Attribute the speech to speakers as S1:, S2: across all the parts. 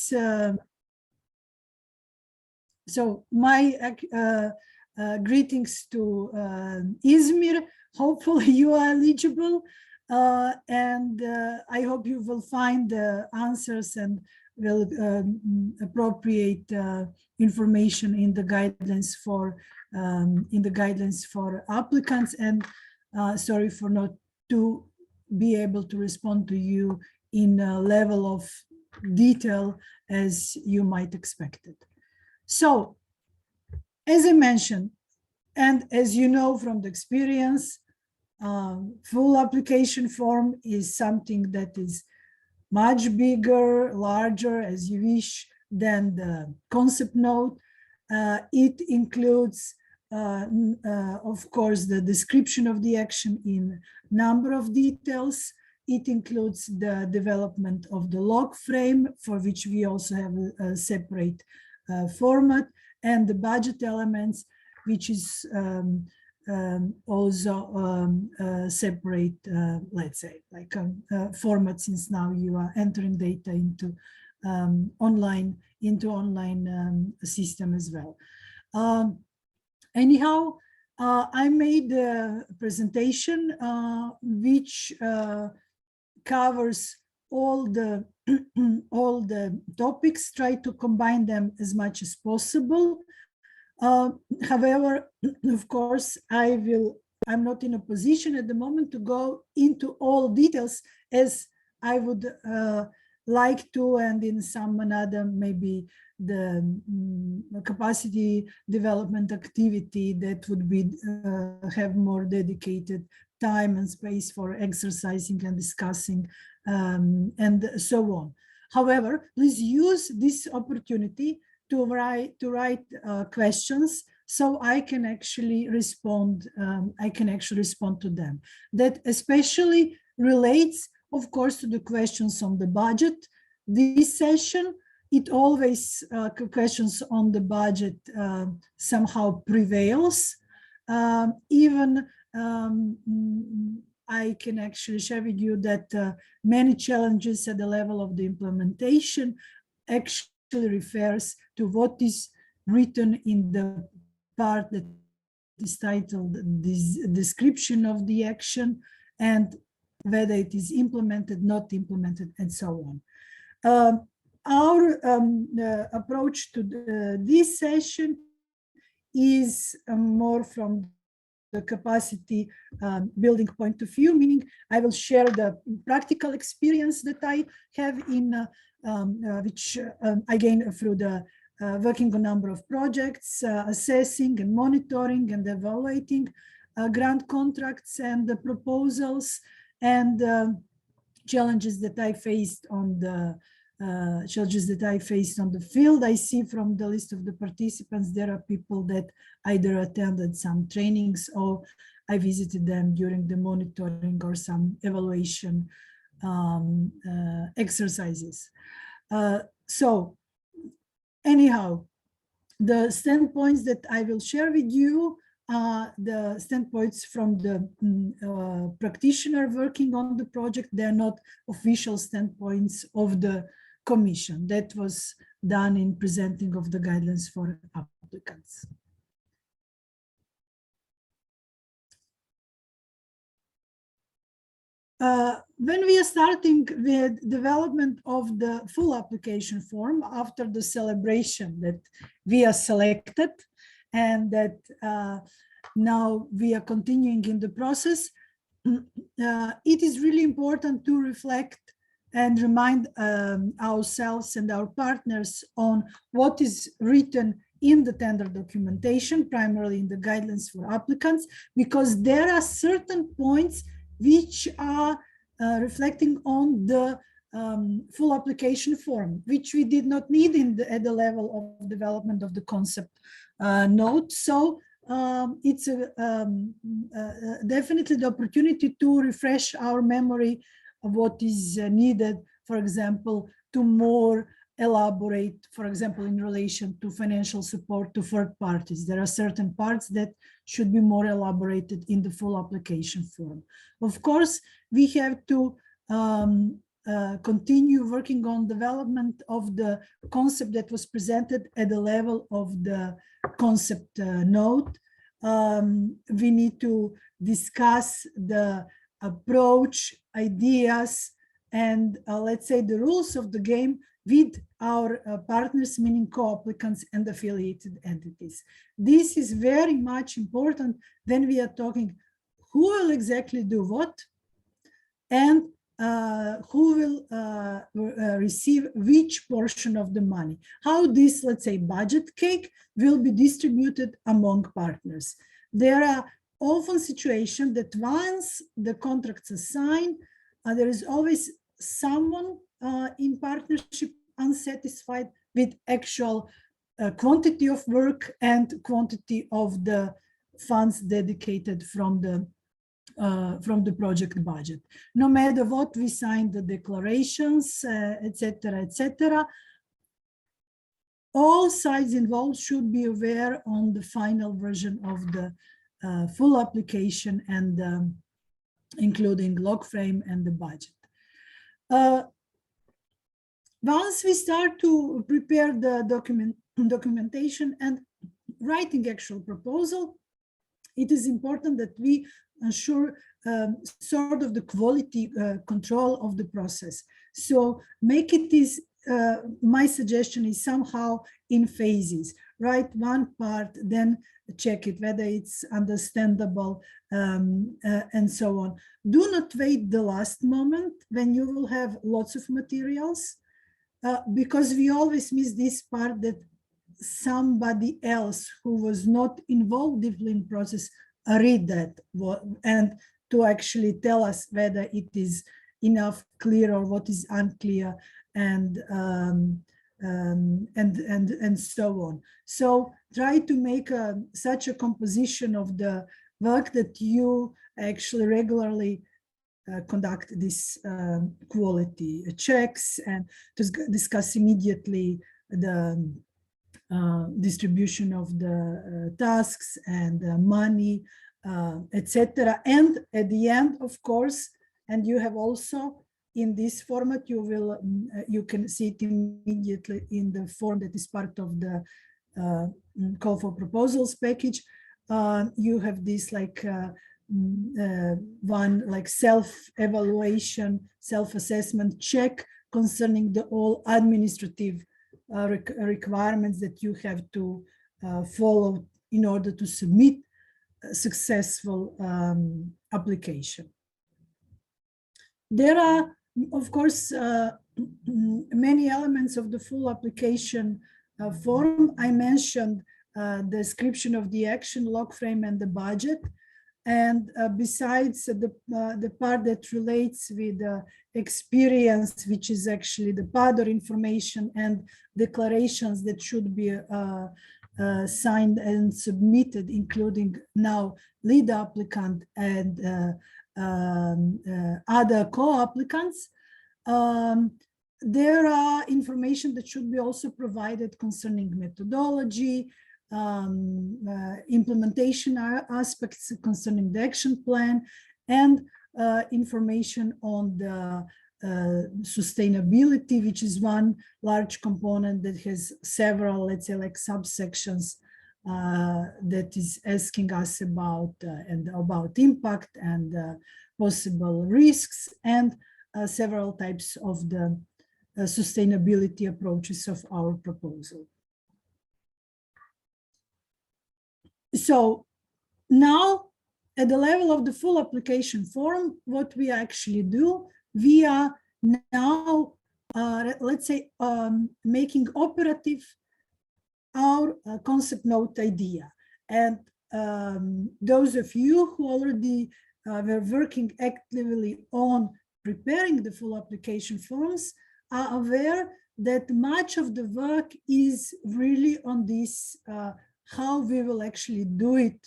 S1: this, so my greetings to Izmir. Hopefully you are eligible, and I hope you will find the answers and will appropriate information in the guidelines for applicants. And sorry for not to be able to respond to you in a level of detail as you might expect it. So, as I mentioned, and as you know from the experience, full application form is something that is much bigger, larger, as you wish, than the concept note. It includes, of course, the description of the action in number of details. It includes the development of the log frame, for which we also have a separate format, and the budget elements, which is also separate, let's say, like format, since now you are entering data into online system as well. Anyhow, I made a presentation which covers all the all the topics, try to combine them as much as possible. However, of course, I'm not in a position at the moment to go into all details as I would like to, and in some another, maybe the capacity development activity that would be have more dedicated time and space for exercising and discussing and so on. However, please use this opportunity to write questions so I can actually respond. To them. That especially relates, of course, to the questions on the budget. This session, it always questions on the budget somehow prevails. Even I can actually share with you that many challenges at the level of the implementation actually refers to what is written in the part that is titled this description of the action, and whether it is implemented, not implemented, and so on. Our approach to this session is more from the capacity building point of view, meaning I will share the practical experience that I have in which I gained through the working on a number of projects, assessing and monitoring and evaluating grant contracts and the proposals, and challenges that I faced on the field. I see from the list of the participants, there are people that either attended some trainings or I visited them during the monitoring or some evaluation exercises. So anyhow, the standpoints that I will share with you are the standpoints from the practitioner working on the project. They're not official standpoints of the Commission. That was done in presenting of the guidelines for applicants. When we are starting with development of the full application form after the celebration that we are selected and that now we are continuing in the process, it is really important to reflect and remind ourselves and our partners on what is written in the tender documentation, primarily in the guidelines for applicants, because there are certain points which are reflecting on the full application form, which we did not need at the level of development of the concept note. So it's definitely the opportunity to refresh our memory of what is needed, for example, to more elaborate, for example, in relation to financial support to third parties. There are certain parts that should be more elaborated in the full application form. Of course, we have to continue working on development of the concept that was presented at the level of the concept note. We need to discuss the approach, ideas, and let's say the rules of the game with our partners, meaning co-applicants and affiliated entities. This is very much important when we are talking who will exactly do what, and who will receive which portion of the money. How this, let's say, budget cake will be distributed among partners. There are often situations that once the contracts are signed, there is always someone in partnership unsatisfied with actual quantity of work and quantity of the funds dedicated from the project budget. No matter what we signed the declarations, etc., etc., all sides involved should be aware on the final version of the full application, and including log frame and the budget. Once we start to prepare the documentation and writing actual proposal, it is important that we ensure sort of the quality control of the process. So make it is, my suggestion is somehow in phases. Write one part, then check it whether it's understandable, and so on. Do not wait the last moment when you will have lots of materials, because we always miss this part that somebody else who was not involved deeply in process read that and to actually tell us whether it is enough clear or what is unclear, and so on. So try to make such a composition of the work that you actually regularly conduct this quality checks, and to discuss immediately the distribution of the tasks and money, etc. And at the end, of course, and you have also in this format, you can see it immediately in the form that is part of the call for proposals package. You have this like one like self-evaluation, self-assessment check concerning the all administrative requirements that you have to follow in order to submit a successful application. There are, of course, many elements of the full application form. I mentioned the description of the action, log frame, and the budget. And besides the part that relates with experience, which is actually the PADOR information and declarations that should be signed and submitted, including now lead applicant and other co-applicants. There are information that should be also provided concerning methodology, implementation aspects concerning the action plan, and information on the sustainability, which is one large component that has several, let's say, like subsections that is asking us about impact and possible risks, and several types of the sustainability approaches of our proposal. So now at the level of the full application form, what we actually do, we are now, let's say, making operative our concept note idea. And those of you who already were working actively on preparing the full application forms are aware that much of the work is really on this how we will actually do it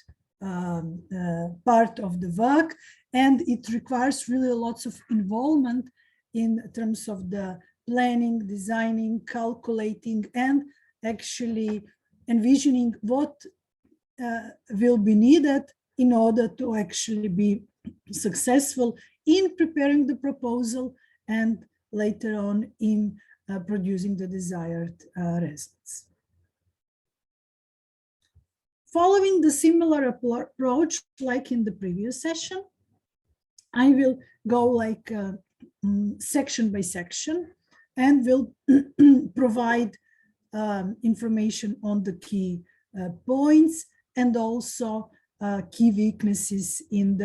S1: part of the work, and it requires really lots of involvement in terms of the planning, designing, calculating, and actually envisioning what will be needed in order to actually be successful in preparing the proposal and later on in producing the desired results. Following the similar approach like in the previous session, I will go like section by section and will provide information on the key points and also key weaknesses in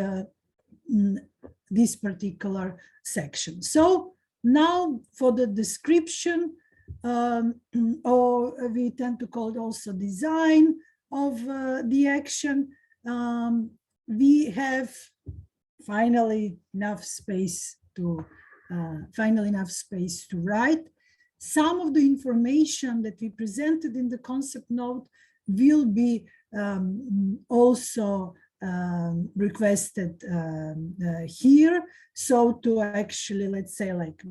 S1: this particular section. So now for the description, or we tend to call it also design of the action, we have finally enough space to write. Some of the information that we presented in the concept note will be also requested here. So to actually, let's say, like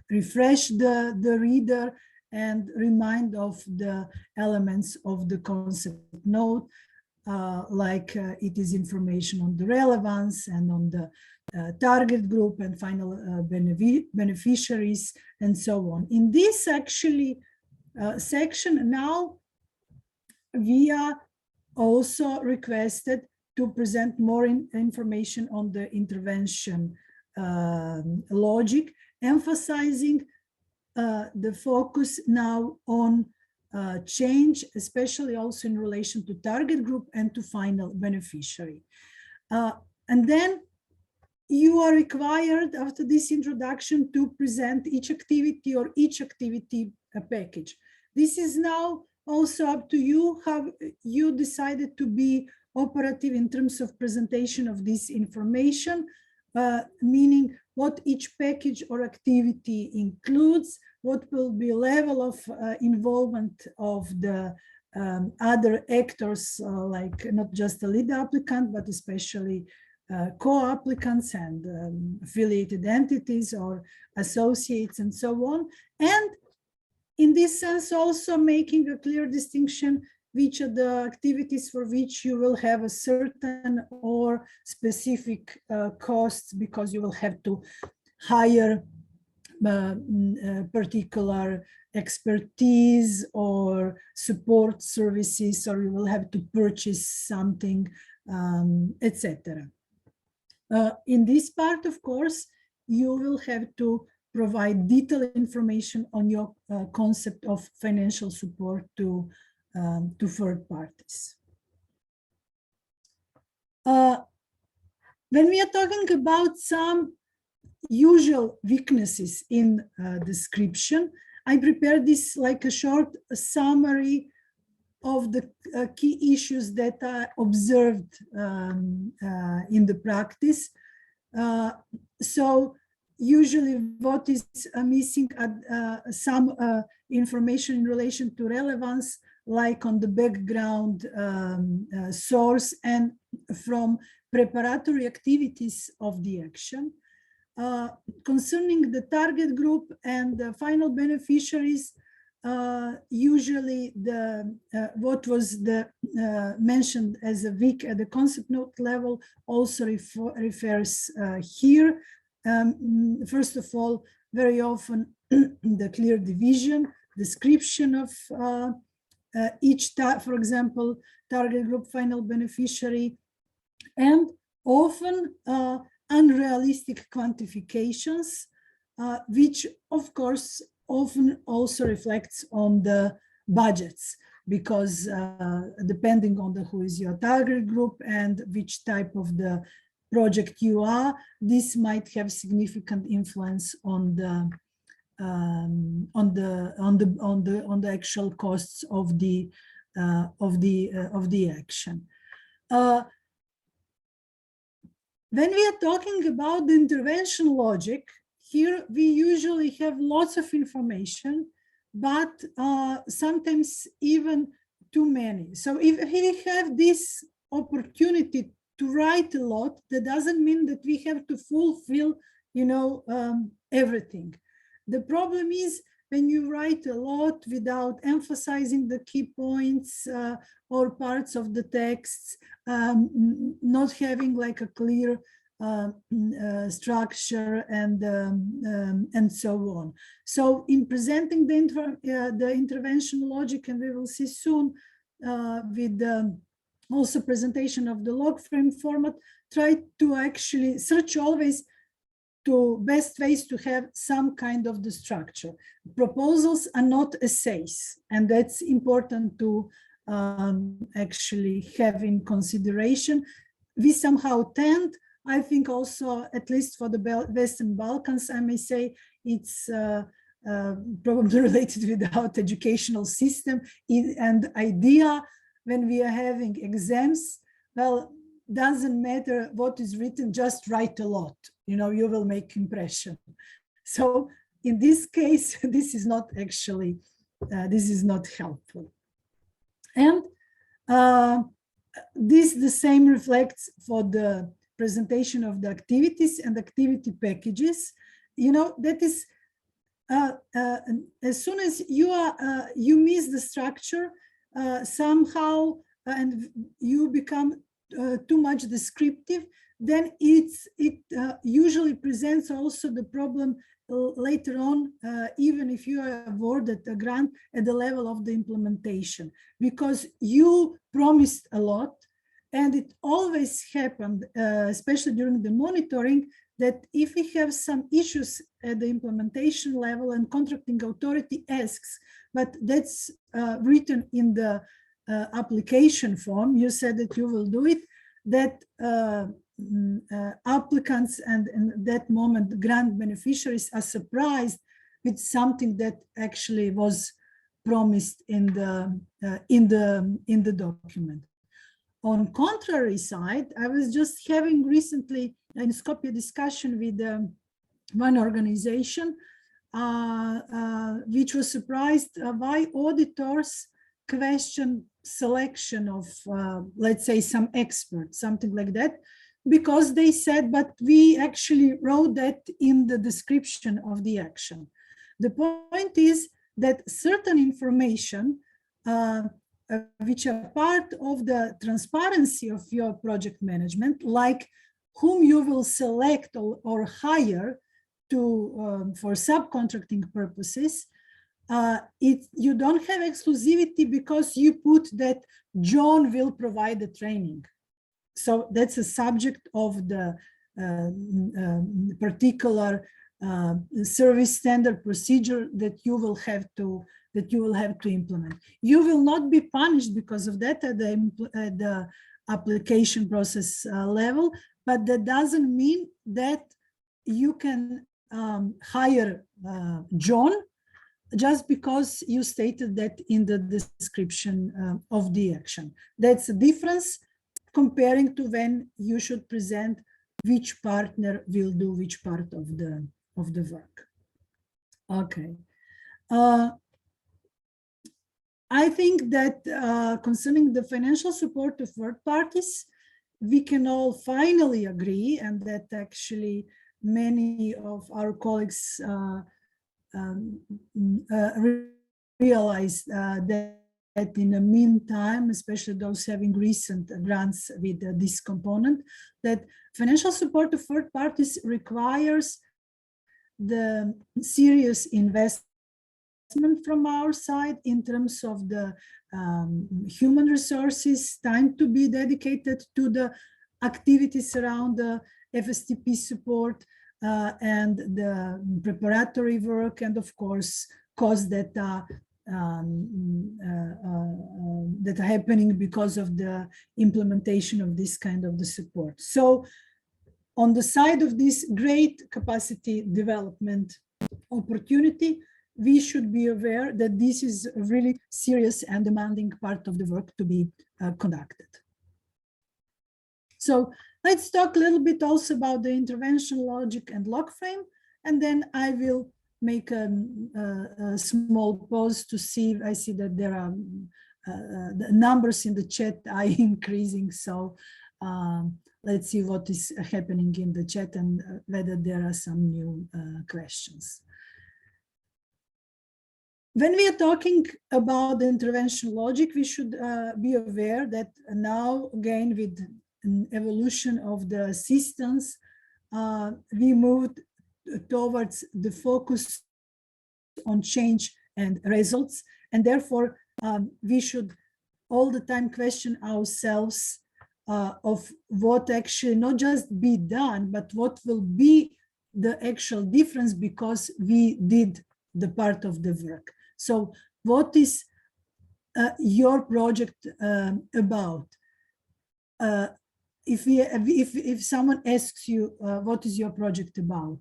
S1: refresh the reader and remind of the elements of the concept note, like it is information on the relevance and on the target group and final beneficiaries and so on. In this actually section now, we are also requested to present more information on the intervention logic, emphasizing the focus now on change, especially also in relation to target group and to final beneficiary. And then you are required after this introduction to present each activity or each activity package. This is now also up to you how you decided to be operative in terms of presentation of this information, meaning what each package or activity includes, what will be level of involvement of the other actors, like not just the lead applicant, but especially co-applicants and affiliated entities or associates and so on. And in this sense, also making a clear distinction which are the activities for which you will have a certain or specific costs, because you will have to hire particular expertise or support services, or you will have to purchase something, etc. In this part, of course, you will have to provide detailed information on your concept of financial support to third parties. When we are talking about some usual weaknesses in description, I prepared this like a short summary of the key issues that are observed in the practice. So usually what is missing some information in relation to relevance, like on the background source and from preparatory activities of the action. Concerning the target group and the final beneficiaries, usually what was mentioned as a weak at the concept note level also refers here. First of all, very often the clear division, description of each, for example, target group, final beneficiary, and often unrealistic quantifications, which of course often also reflects on the budgets, because depending on who is your target group and which type of the project you are, this might have significant influence on the actual costs of the action. When we are talking about the intervention logic, here we usually have lots of information, but sometimes even too many. So if we have this opportunity to write a lot, that doesn't mean that we have to fulfill, everything. The problem is when you write a lot without emphasizing the key points or parts of the texts, not having like a clear structure and so on. So in presenting the intervention logic, and we will see soon with also presentation of the log frame format, try to actually search always to best ways to have some kind of the structure. Proposals are not essays, and that's important to actually have in consideration. We somehow tend, I think also, at least for the Western Balkans, I may say, it's probably related with our educational system and idea when we are having exams, well, doesn't matter what is written, just write a lot, you know, you will make impression. So in this case, this is not actually, this is not helpful. And this the same reflects for the presentation of the activities and activity packages. You know, that is, as soon as you miss the structure somehow, and you become too much descriptive, then it usually presents also the problem later on, even if you are awarded a grant at the level of the implementation, because you promised a lot. And it always happened, especially during the monitoring, that if we have some issues at the implementation level and contracting authority asks, but that's written in the application form, you said that you will do it, that applicants and in that moment grant beneficiaries are surprised with something that actually was promised in the document. On contrary side, I was just having recently in Skopje discussion with one organization which was surprised why auditors question selection of, let's say, some experts, something like that, because they said, but we actually wrote that in the description of the action. The point is that certain information which are part of the transparency of your project management, like whom you will select or hire to for subcontracting purposes, you don't have exclusivity because you put that John will provide the training. So that's a subject of the particular service standard procedure that you will have to implement. You will not be punished because of that at the application process level, but that doesn't mean that you can hire John just because you stated that in the description of the action. That's a difference comparing to when you should present which partner will do which part of the work. Okay. I think that concerning the financial support of third parties, we can all finally agree, and that actually many of our colleagues realized that in the meantime, especially those having recent grants with this component, that financial support of third parties requires the serious investment from our side in terms of the human resources, time to be dedicated to the activities around the FSTP support and the preparatory work, and of course costs that are happening because of the implementation of this kind of the support. So on the side of this great capacity development opportunity, we should be aware that this is a really serious and demanding part of the work to be conducted. So let's talk a little bit also about the intervention logic and log frame, and then I will make a small pause to see. I see that there are the numbers in the chat are increasing, so let's see what is happening in the chat and whether there are some new questions. When we are talking about the intervention logic, we should be aware that now, again, with an evolution of the systems, we moved towards the focus on change and results. And therefore, we should all the time question ourselves of what actually not just be done, but what will be the actual difference because we did the part of the work. So what is your project about? If someone asks you, what is your project about?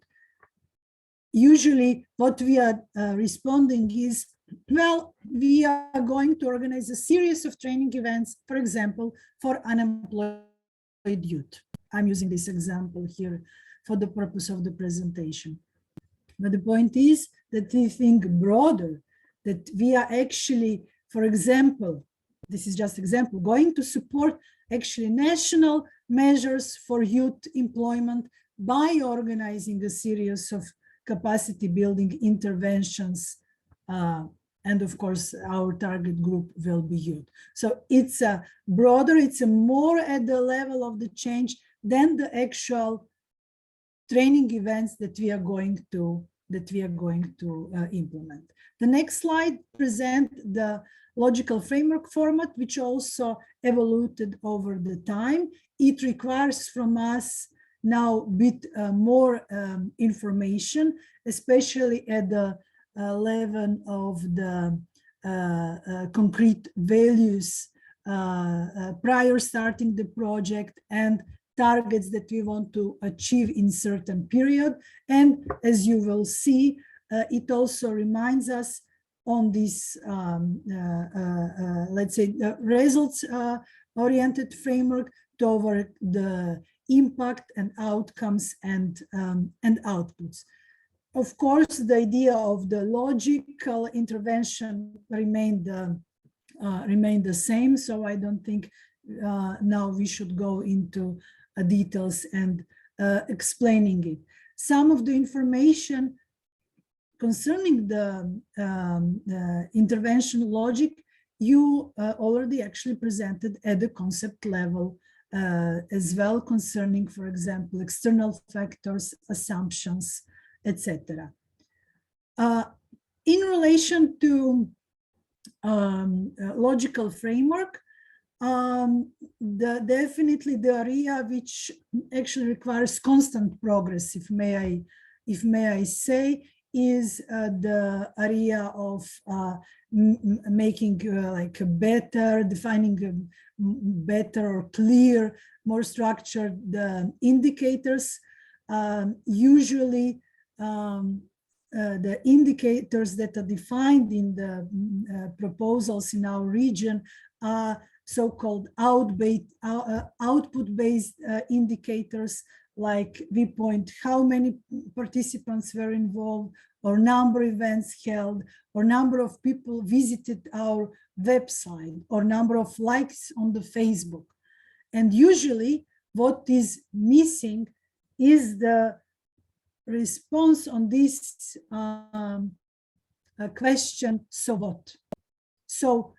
S1: Usually what we are responding is, well, we are going to organize a series of training events, for example, for unemployed youth. I'm using this example here for the purpose of the presentation. But the point is that we think broader, that we are actually, for example, this is just example, going to support actually national measures for youth employment by organizing a series of capacity building interventions. And of course, our target group will be youth. So it's a broader, it's a more at the level of the change than the actual training events that we are going to implement. The next slide presents the logical framework format, which also evolved over the time. It requires from us now a bit more information, especially at the level of the concrete values prior starting the project and targets that we want to achieve in certain period. And as you will see, it also reminds us on this, let's say, the results oriented framework toward the impact and outcomes and outputs. Of course, the idea of the logical intervention remained the same, so I don't think now we should go into details and explaining it. Some of the information concerning the intervention logic, you already actually presented at the concept level as well, concerning, for example, external factors, assumptions, etc. In relation to logical framework, definitely the area which actually requires constant progress, if may I say, is the area of making like a better, defining a better or clear, more structured indicators. Usually the indicators that are defined in the proposals in our region are so-called output-based indicators, like we point how many participants were involved, or number of events held, or number of people visited our website, or number of likes on the Facebook. And usually what is missing is the response on this question, so what? So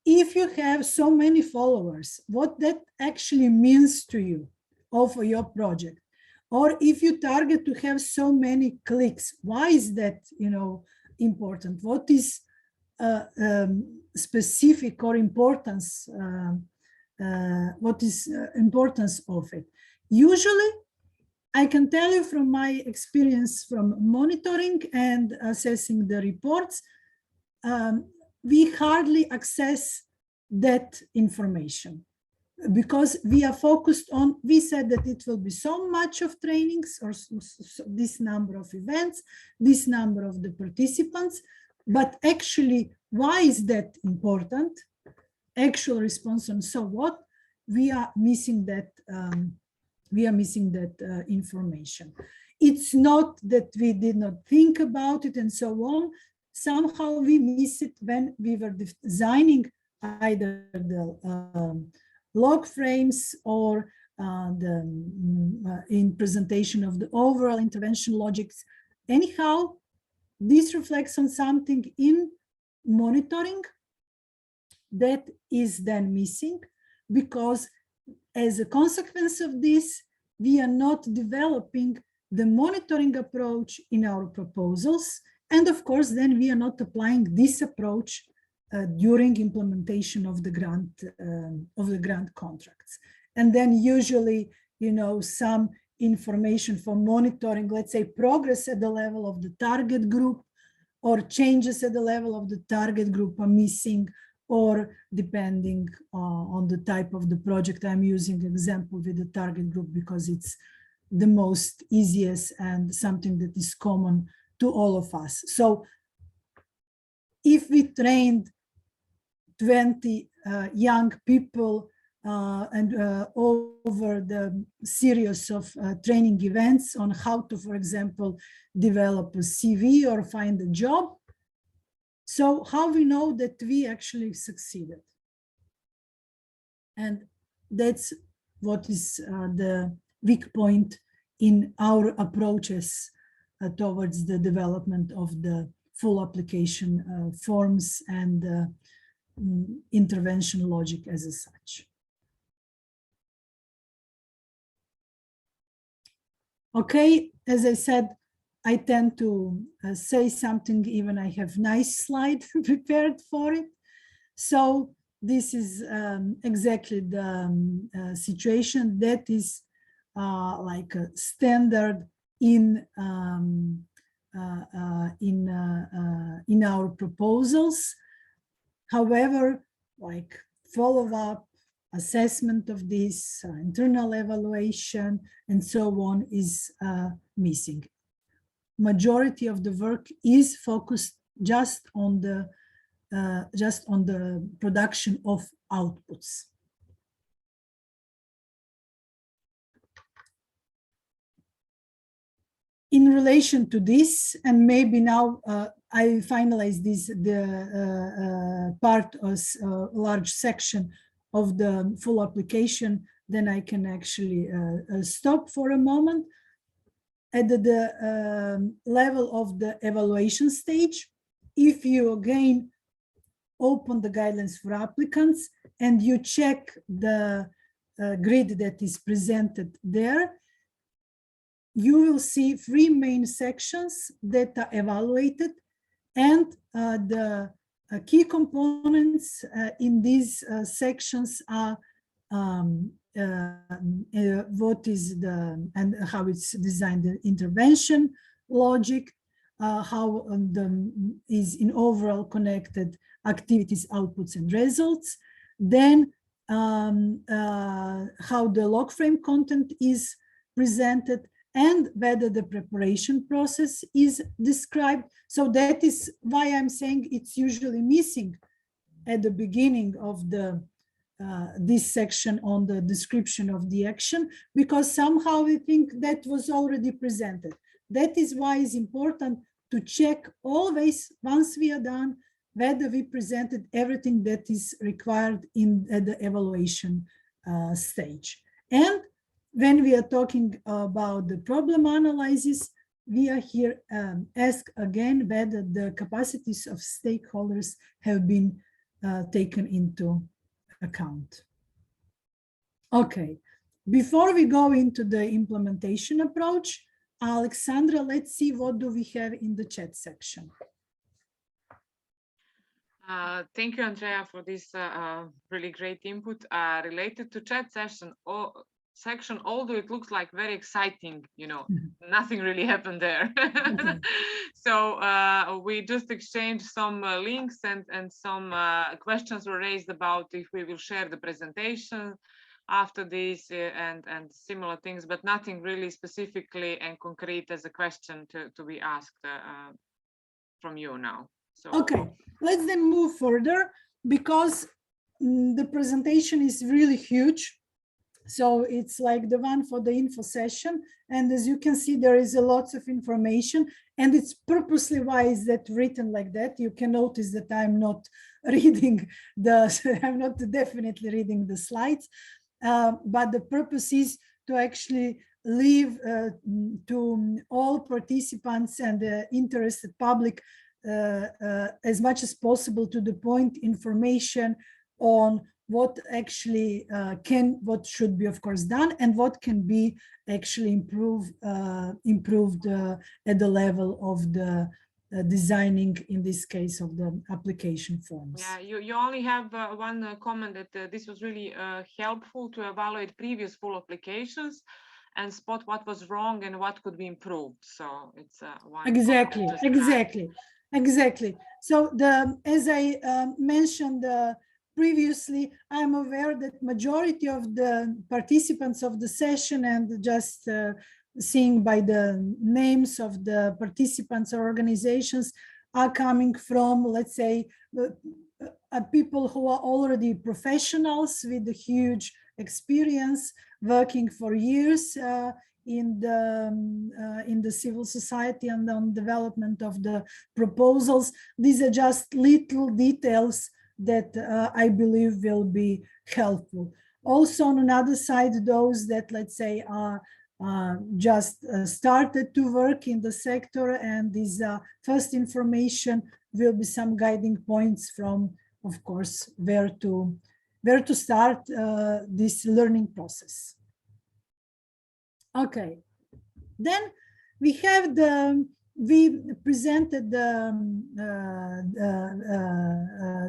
S1: if you have so many followers, what that actually means to you of your project, or if you target to have so many clicks, why is that, important? What is specific or importance? What is importance of it? Usually, I can tell you from my experience from monitoring and assessing the reports, we hardly access that information because we are focused on, we said that it will be so much of trainings or this number of events, this number of the participants, but actually, why is that important? Actual response on so what? We are missing that. Information. It's not that we did not think about it and so on. Somehow we miss it when we were designing either the log frames or in presentation of the overall intervention logics. Anyhow, this reflects on something in monitoring that is then missing, because as a consequence of this, we are not developing the monitoring approach in our proposals. And of course, then we are not applying this approach during implementation of the grant contracts. And then usually, you know, some information for monitoring, let's say progress at the level of the target group or changes at the level of the target group are missing, or depending on the type of the project. I'm using example with the target group because it's the most easiest and something that is common to all of us. So if we trained 20 young people over the series of training events on how to, for example, develop a CV or find a job, so how we know that we actually succeeded? And that's what is the weak point in our approaches towards the development of the full application forms and intervention logic as such. Okay, as I said, I tend to say something, even I have nice slide prepared for it. So this is exactly the situation that is like a standard in our proposals. However, like follow-up, assessment of this, internal evaluation, and so on is missing. Majority of the work is focused just on the production of outputs. In relation to this, and maybe now I finalize this part as a large section of the full application, then I can actually stop for a moment. At the level of the evaluation stage, if you again open the guidelines for applicants and you check the grid that is presented there, you will see 3 main sections that are evaluated, and the key components in these sections are what is the and how it's designed, the intervention logic, how is in overall connected activities, outputs, and results. Then how the log frame content is presented, and whether the preparation process is described. So that is why I'm saying it's usually missing at the beginning of the this section on the description of the action, because somehow we think that was already presented. That is why it's important to check always, once we are done, whether we presented everything that is required at the evaluation stage. And when we are talking about the problem analysis, we are here ask again whether the capacities of stakeholders have been taken into account. Okay, before we go into the implementation approach, Alexandra, let's see what do we have in the chat section.
S2: Thank you, Andrea, for this really great input related to chat section. Section, although it looks like very exciting, you know, nothing really happened there. Okay. So we just exchanged some links, and some questions were raised about if we will share the presentation after this and similar things, but nothing really specifically and concrete as a question to be asked from you now. So
S1: okay, let's then move further, because the presentation is really huge. So it's like the one for the info session. And as you can see, there is a lot of information, and it's purposely why is that written like that. You can notice that I'm not reading I'm not definitely reading the slides, but the purpose is to actually leave to all participants and the interested public as much as possible to the point information on what actually what should be, of course, done, and what can be actually improved at the level of the designing, in this case, of the application forms.
S2: Yeah, you only have one comment that this was really helpful to evaluate previous full applications and spot what was wrong and what could be improved. So it's one.
S1: Exactly, exactly. So as I mentioned previously, I'm aware that majority of the participants of the session, and just seeing by the names of the participants or organizations, are coming from, let's say, people who are already professionals with a huge experience, working for years in the civil society and on development of the proposals. These are just little details that I believe will be helpful. Also, on another side, those that, let's say, are just started to work in the sector, and this first information will be some guiding points from, of course, where to start this learning process. Okay, then we have we presented the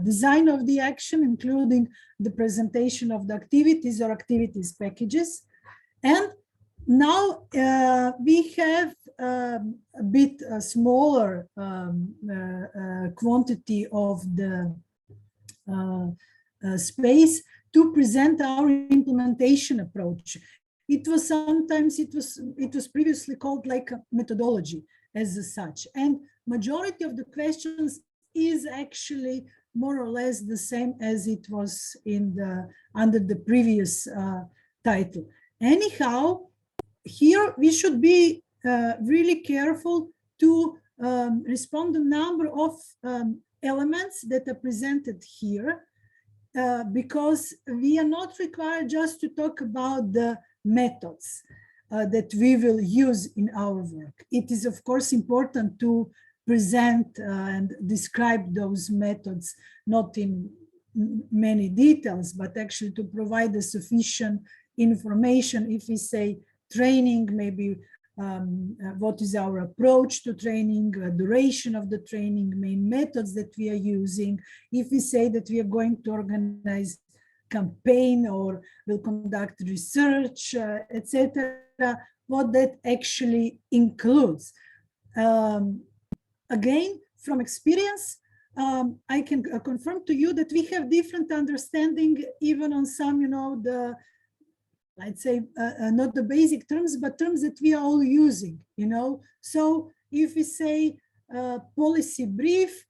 S1: design of the action, including the presentation of the activities or activities packages. And now we have a bit smaller quantity of the space to present our implementation approach. It was previously called like a methodology as such, and majority of the questions is actually more or less the same as it was in under the previous title. Anyhow, here we should be really careful to respond to a number of elements that are presented here, because we are not required just to talk about the methods that we will use in our work. It is, of course, important to present and describe those methods, not in many details, but actually to provide the sufficient information. If we say training, maybe what is our approach to training, duration of the training, main methods that we are using. If we say that we are going to organize campaign or will conduct research, etc., what that actually includes. Again, from experience, I can confirm to you that we have different understanding even on some, I'd say not the basic terms, but terms that we are all using, So if we say policy brief,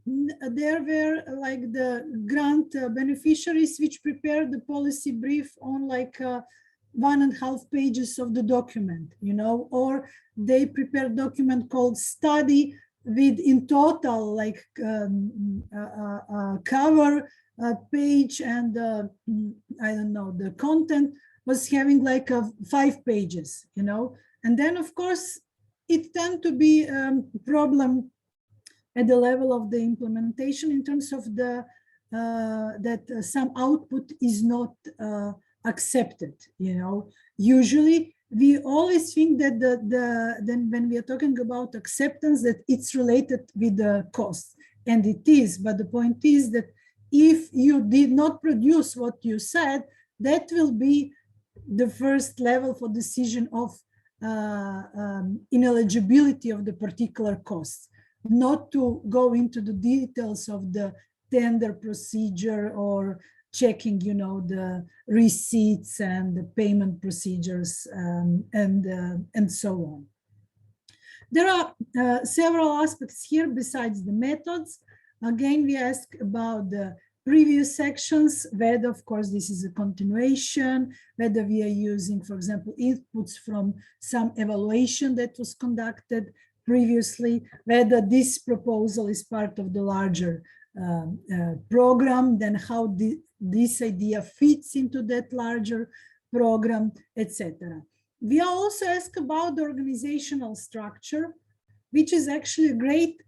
S1: there were like the grant beneficiaries which prepared the policy brief on like 1.5 pages of the document, or they prepared a document called study with in total like cover page and I don't know, the content was having like 5 pages, and then of course it tend to be a problem at the level of the implementation in terms of the that some output is not accepted. Usually we always think that then when we are talking about acceptance, that it's related with the cost, and it is. But the point is that if you did not produce what you said, that will be the first level for decision of ineligibility of the particular cost. Not to go into the details of the tender procedure or checking, the receipts and the payment procedures and so on. There are several aspects here besides the methods. Again, we ask about the previous sections, whether, of course, this is a continuation, whether we are using, for example, inputs from some evaluation that was conducted previously, whether this proposal is part of the larger program, then how this idea fits into that larger program, etc. We are also asked about the organizational structure, which is actually a great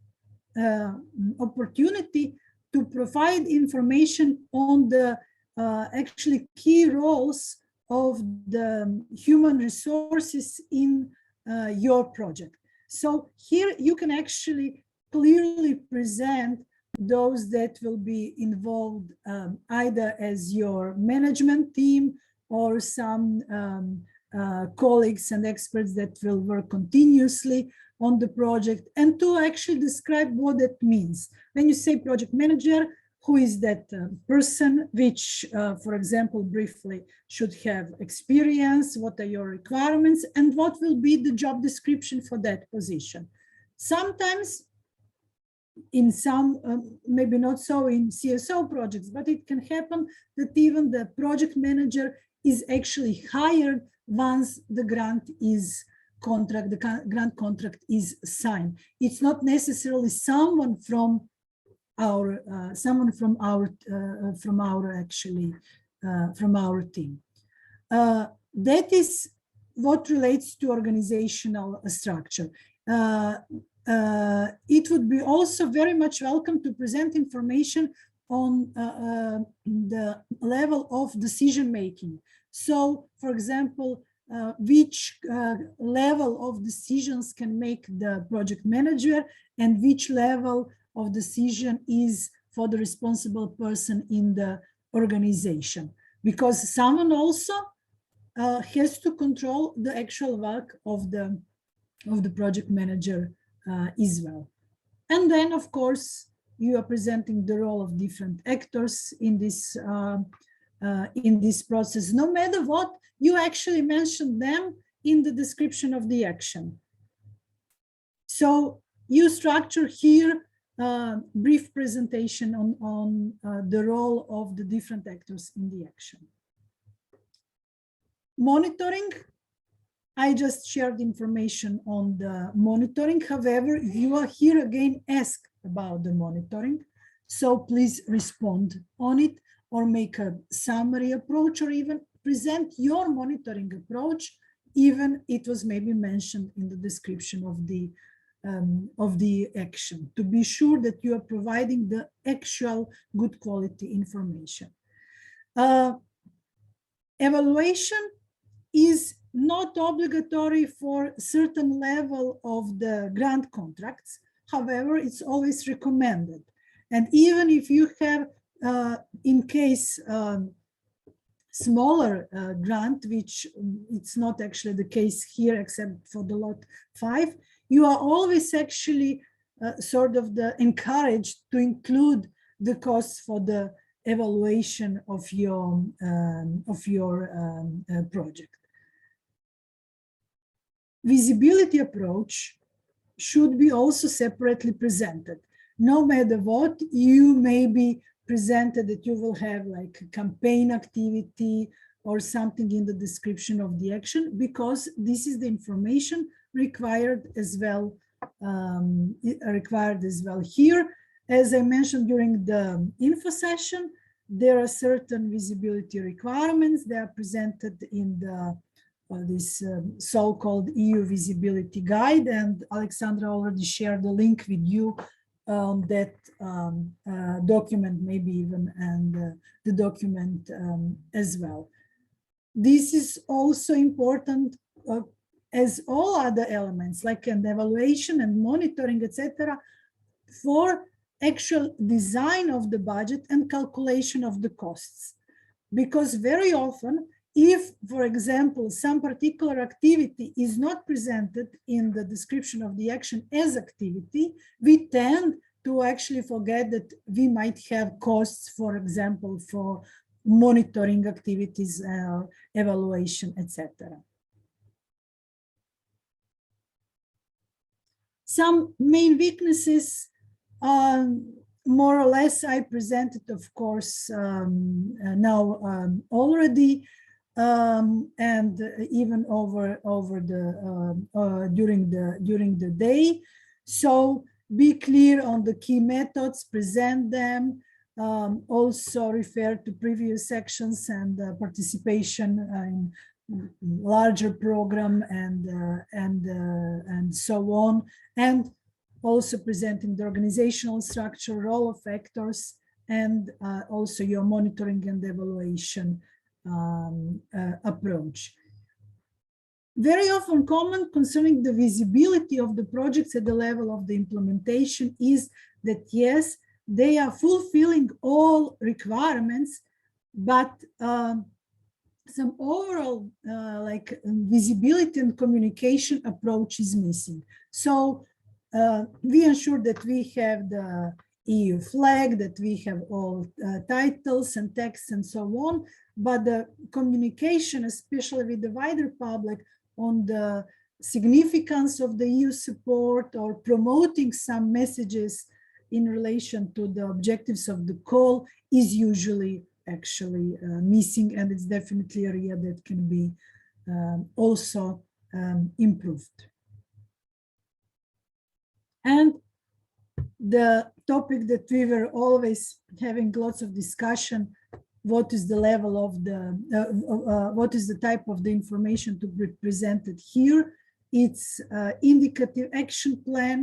S1: opportunity to provide information on the actually key roles of the human resources in your project. So here you can actually clearly present those that will be involved either as your management team or some colleagues and experts that will work continuously on the project, and to actually describe what that means. When you say project manager, who is that person, which, for example, briefly should have experience, what are your requirements, and what will be the job description for that position. Sometimes in some, maybe not so in CSO projects, but it can happen that even the project manager is actually hired once the grant contract is signed. It's not necessarily someone from our team. That is what relates to organizational structure. It would be also very much welcome to present information on the level of decision making. So, for example, which level of decisions can make the project manager, and which level of decision is for the responsible person in the organization, because someone also has to control the actual work of the project manager as well. And then, of course, you are presenting the role of different actors in this process. No matter what, you actually mentioned them in the description of the action. So you structure here brief presentation on the role of the different actors in the action. Monitoring, I just shared information on the monitoring. However, you are here again asked about the monitoring. So please respond on it, or make a summary approach, or even present your monitoring approach, even it was maybe mentioned in the description of the action, to be sure that you are providing the actual good quality information. Evaluation is not obligatory for certain level of the grant contracts. However, it's always recommended. And even if you have, in case, smaller grant, which it's not actually the case here, except for the lot 5, you are always actually sort of encouraged to include the costs for the evaluation of your project. Visibility approach should be also separately presented. No matter what, you may be presented that you will have like a campaign activity or something in the description of the action, because this is the information required as well here. As I mentioned during the info session, there are certain visibility requirements. They are presented in the this so-called EU Visibility Guide, and Alexandra already shared the link with you on that document, maybe even, and the document as well. This is also important as all other elements, like an evaluation and monitoring, etc., for actual design of the budget and calculation of the costs. Because very often, if, for example, some particular activity is not presented in the description of the action as activity, we tend to actually forget that we might have costs, for example, for monitoring activities, evaluation, etc. Some main weaknesses, more or less, I presented, of course, now already. And even during the day. So be clear on the key methods, present them, also refer to previous sections and participation in larger program and so on, and also presenting the organizational structure, role of actors, and also your monitoring and evaluation approach. Very often comment concerning the visibility of the projects at the level of the implementation is that yes, they are fulfilling all requirements, but some overall visibility and communication approach is missing. So we ensure that we have the EU flag, that we have all titles and texts and so on, but the communication, especially with the wider public, on the significance of the EU support or promoting some messages in relation to the objectives of the call is usually actually missing, and it's definitely an area that can be also improved. And the topic that we were always having lots of discussion, what is the level of the, what is the type of the information to be presented here? It's indicative action plan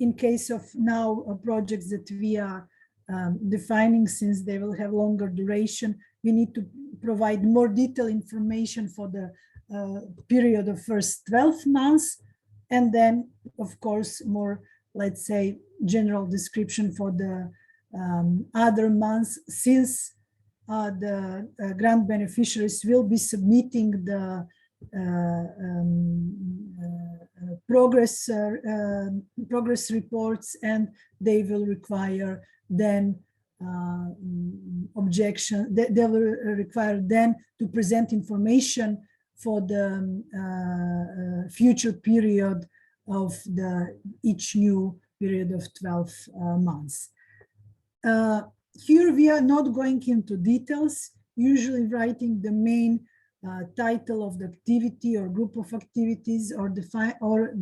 S1: in case of now projects that we are defining, since they will have longer duration. We need to provide more detailed information for the period of first 12 months. And then, of course, more, let's say, general description for the other months, since the grant beneficiaries will be submitting the progress reports, and they will require then they will require then to present information for the future period of each new period of 12 months. Here we are not going into details, usually writing the main title of the activity or group of activities, or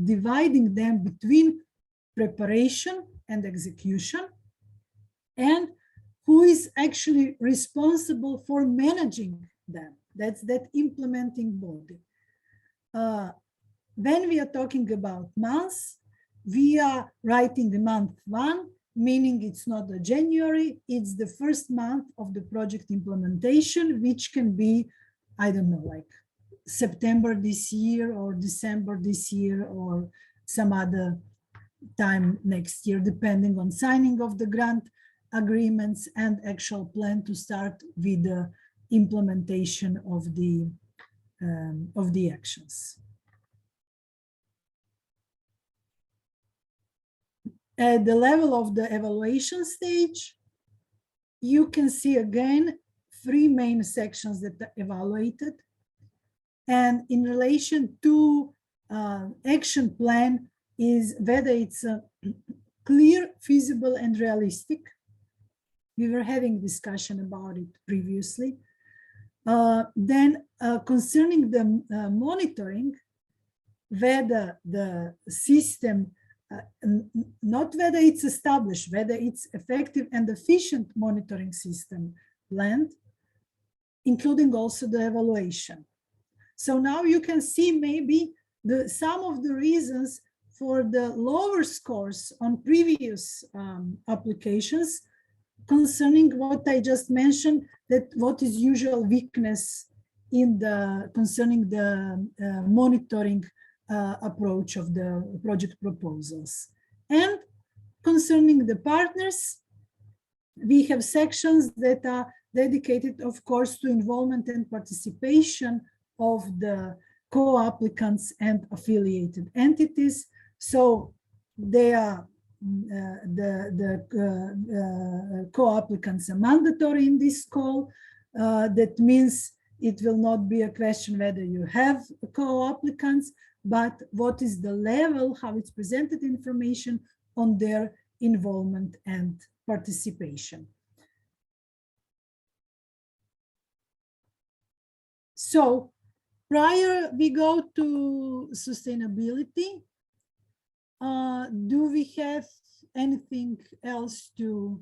S1: dividing them between preparation and execution, and who is actually responsible for managing them. That's that implementing body. When we are talking about months, we are writing the month 1, meaning it's not the January, it's the first month of the project implementation, which can be, I don't know, like September this year or December this year or some other time next year, depending on signing of the grant agreements and actual plan to start with the implementation of the actions. At the level of the evaluation stage, you can see again 3 main sections that are evaluated. And in relation to action plan is whether it's clear, feasible, and realistic. We were having discussion about it previously. Then concerning the monitoring, whether the system, not whether it's established, whether it's effective and efficient monitoring system planned, including also the evaluation. So now you can see maybe some of the reasons for the lower scores on previous applications concerning what I just mentioned, that what is usual weakness in concerning the monitoring approach of the project proposals. And concerning the partners, we have sections that are dedicated, of course, to involvement and participation of the co-applicants and affiliated entities. So they are the co-applicants are mandatory in this call. That means it will not be a question whether you have co-applicants, but what is the level, how it's presented information on their involvement and participation. So prior we go to sustainability, do we have anything else to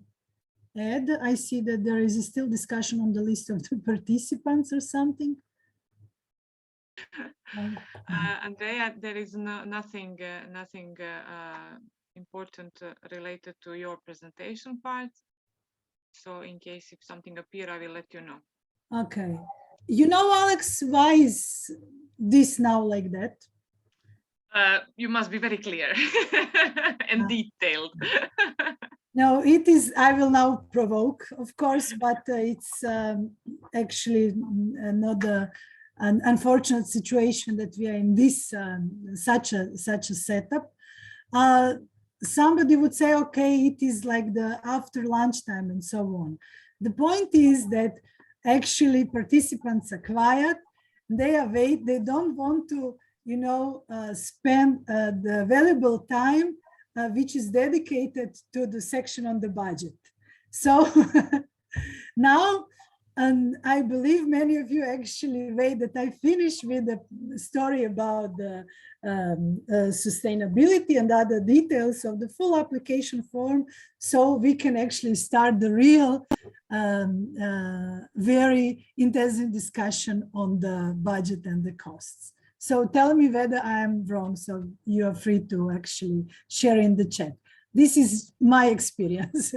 S1: add? I see that there is still discussion on the list of the participants or something.
S2: Andrea, there is nothing important related to your presentation part. So in case if something appear, I will let you know.
S1: Okay. You know, Alex, why is this now like that?
S2: You must be very clear and detailed.
S1: No, it is, I will now provoke, of course, but it's actually not an unfortunate situation that we are in this such a setup. Somebody would say, okay, it is like the after lunchtime and so on. The point is that actually participants are quiet, they await, they don't want to, you know, spend the valuable time which is dedicated to the section on the budget. So now, and I believe many of you actually wait that I finish with the story about the sustainability and other details of the full application form, so we can actually start the real very intensive discussion on the budget and the costs. So tell me whether I'm wrong, so you are free to actually share in the chat. This is my experience.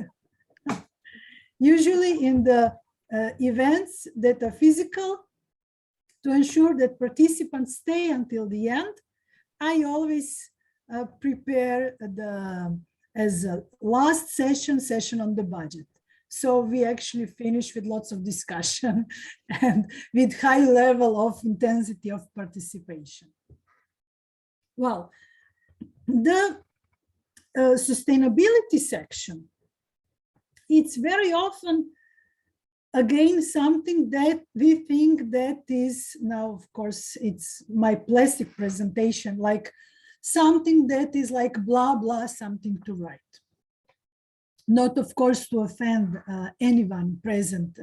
S1: Usually in the events that are physical, to ensure that participants stay until the end, I always prepare as a last session on the budget. So we actually finish with lots of discussion and with high level of intensity of participation. Well, the sustainability section, it's very often, again, something that we think that is, now, of course, it's my plastic presentation, like something that is like blah, blah, something to write. Not, of course, to offend anyone present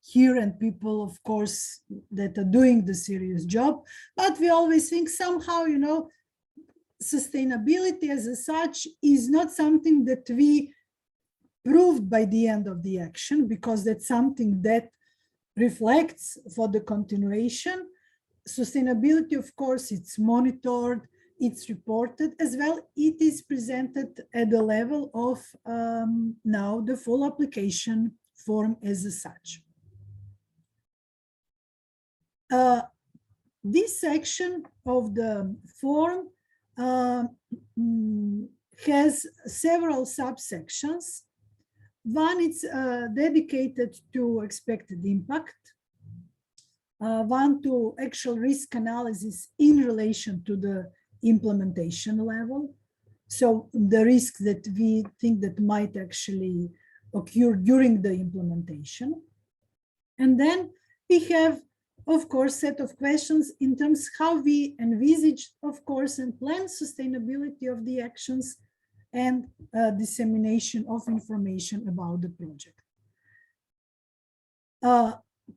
S1: here and people, of course, that are doing the serious job, but we always think somehow, you know, sustainability as such is not something that we proved by the end of the action, because that's something that reflects for the continuation. Sustainability, of course, it's monitored, it's reported as well. It is presented at the level of now the full application form as such. This section of the form has several subsections. One is dedicated to expected impact. One to actual risk analysis in relation to the implementation level. So the risks that we think that might actually occur during the implementation. And then we have, of course, set of questions in terms how we envisage, of course, and plan sustainability of the actions and dissemination of information about the project.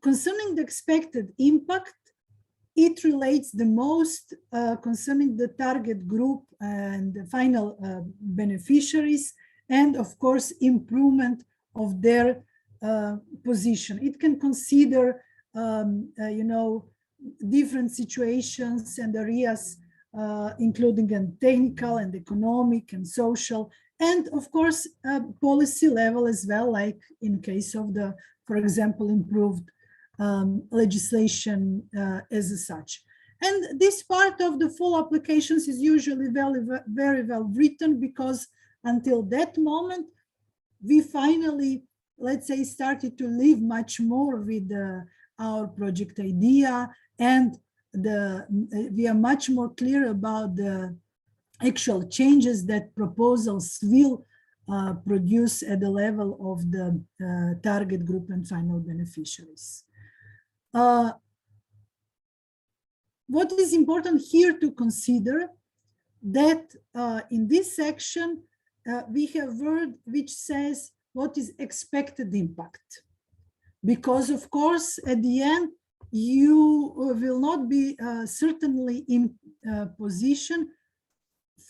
S1: Concerning the expected impact, it relates the most concerning the target group and the final beneficiaries, and of course, improvement of their position. It can consider, you know, different situations and areas, including and technical and economic and social, and of course, policy level as well, like in case of the, for example, improved legislation as such. And this part of the full applications is usually very well written, because until that moment, we finally, let's say, started to live much more with our project idea, and we are much more clear about the actual changes that proposals will produce at the level of the target group and final beneficiaries. What is important here to consider that in this section, we have word which says what is expected impact. Because of course, at the end, you will not be certainly in position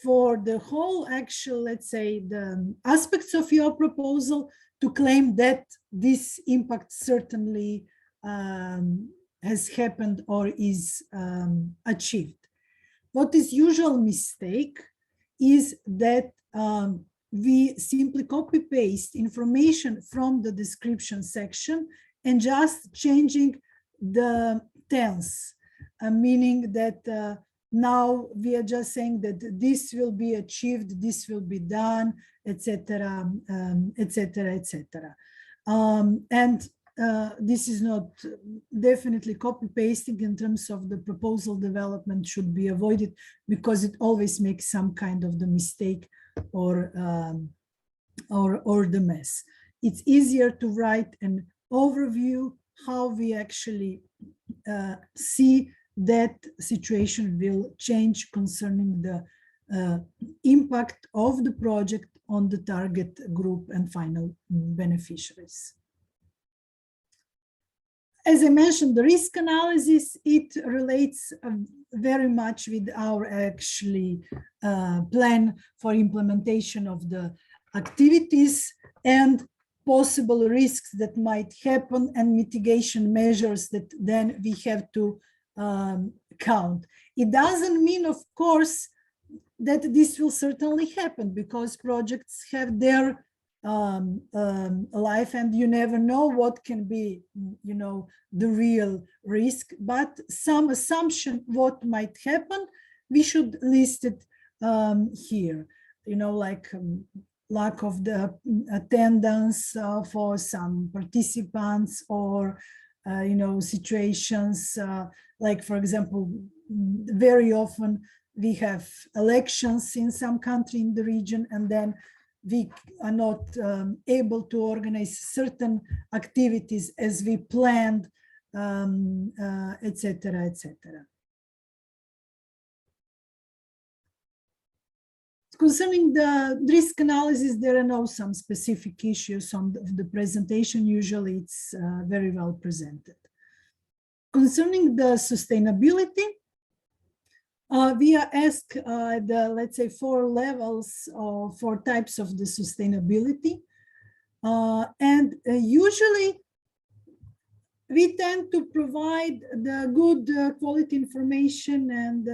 S1: for the whole actual, let's say, the aspects of your proposal to claim that this impact certainly has happened or is achieved. What is usual mistake is that we simply copy paste information from the description section and just changing the tense, meaning that now we are just saying that this will be achieved, this will be done, etc., etc., etc. And this is not definitely copy pasting in terms of the proposal development should be avoided because it always makes some kind of the mistake or the mess. It's easier to write an overview how we actually see that situation will change concerning the impact of the project on the target group and final beneficiaries. As I mentioned, the risk analysis, it relates very much with our actually plan for implementation of the activities and possible risks that might happen and mitigation measures that then we have to count. It doesn't mean, of course, that this will certainly happen because projects have their life and you never know what can be, you know, the real risk, but some assumption what might happen, we should list it here, you know, like lack of the attendance for some participants or, you know, situations like, for example, very often we have elections in some country in the region and then we are not able to organize certain activities as we planned, etc., etc. Concerning the risk analysis, there are no some specific issues on the presentation. Usually it's very well presented. Concerning the sustainability, we are asked let's say 4 levels or 4 types of the sustainability. And usually we tend to provide the good quality information and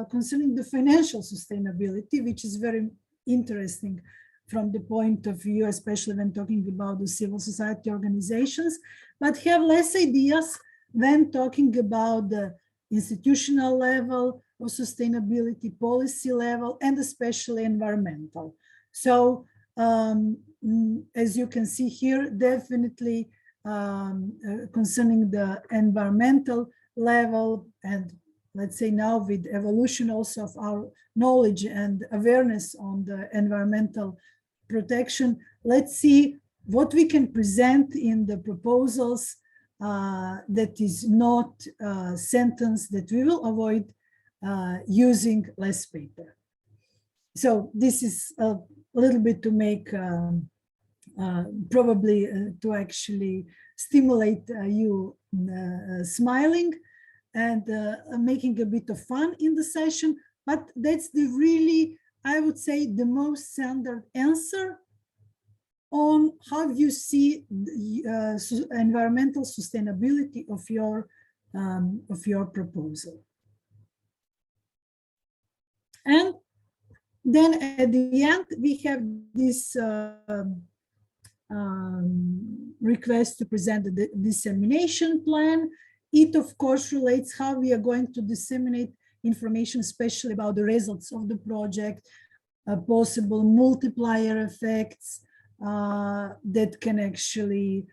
S1: concerning the financial sustainability, which is very interesting from the point of view, especially when talking about the civil society organizations, but have less ideas when talking about the institutional level of sustainability, policy level, and especially environmental. So as you can see here, definitely concerning the environmental level, and let's say now with evolution also of our knowledge and awareness on the environmental protection, let's see what we can present in the proposals that is not a sentence that we will avoid using less paper. So this is a little bit to make probably to actually stimulate you smiling and making a bit of fun in the session, but that's the really, I would say, the most standard answer on how you see the environmental sustainability of your proposal. And then at the end, we have this request to present the dissemination plan. It, of course, relates how we are going to disseminate information, especially about the results of the project, possible multiplier effects that can actually,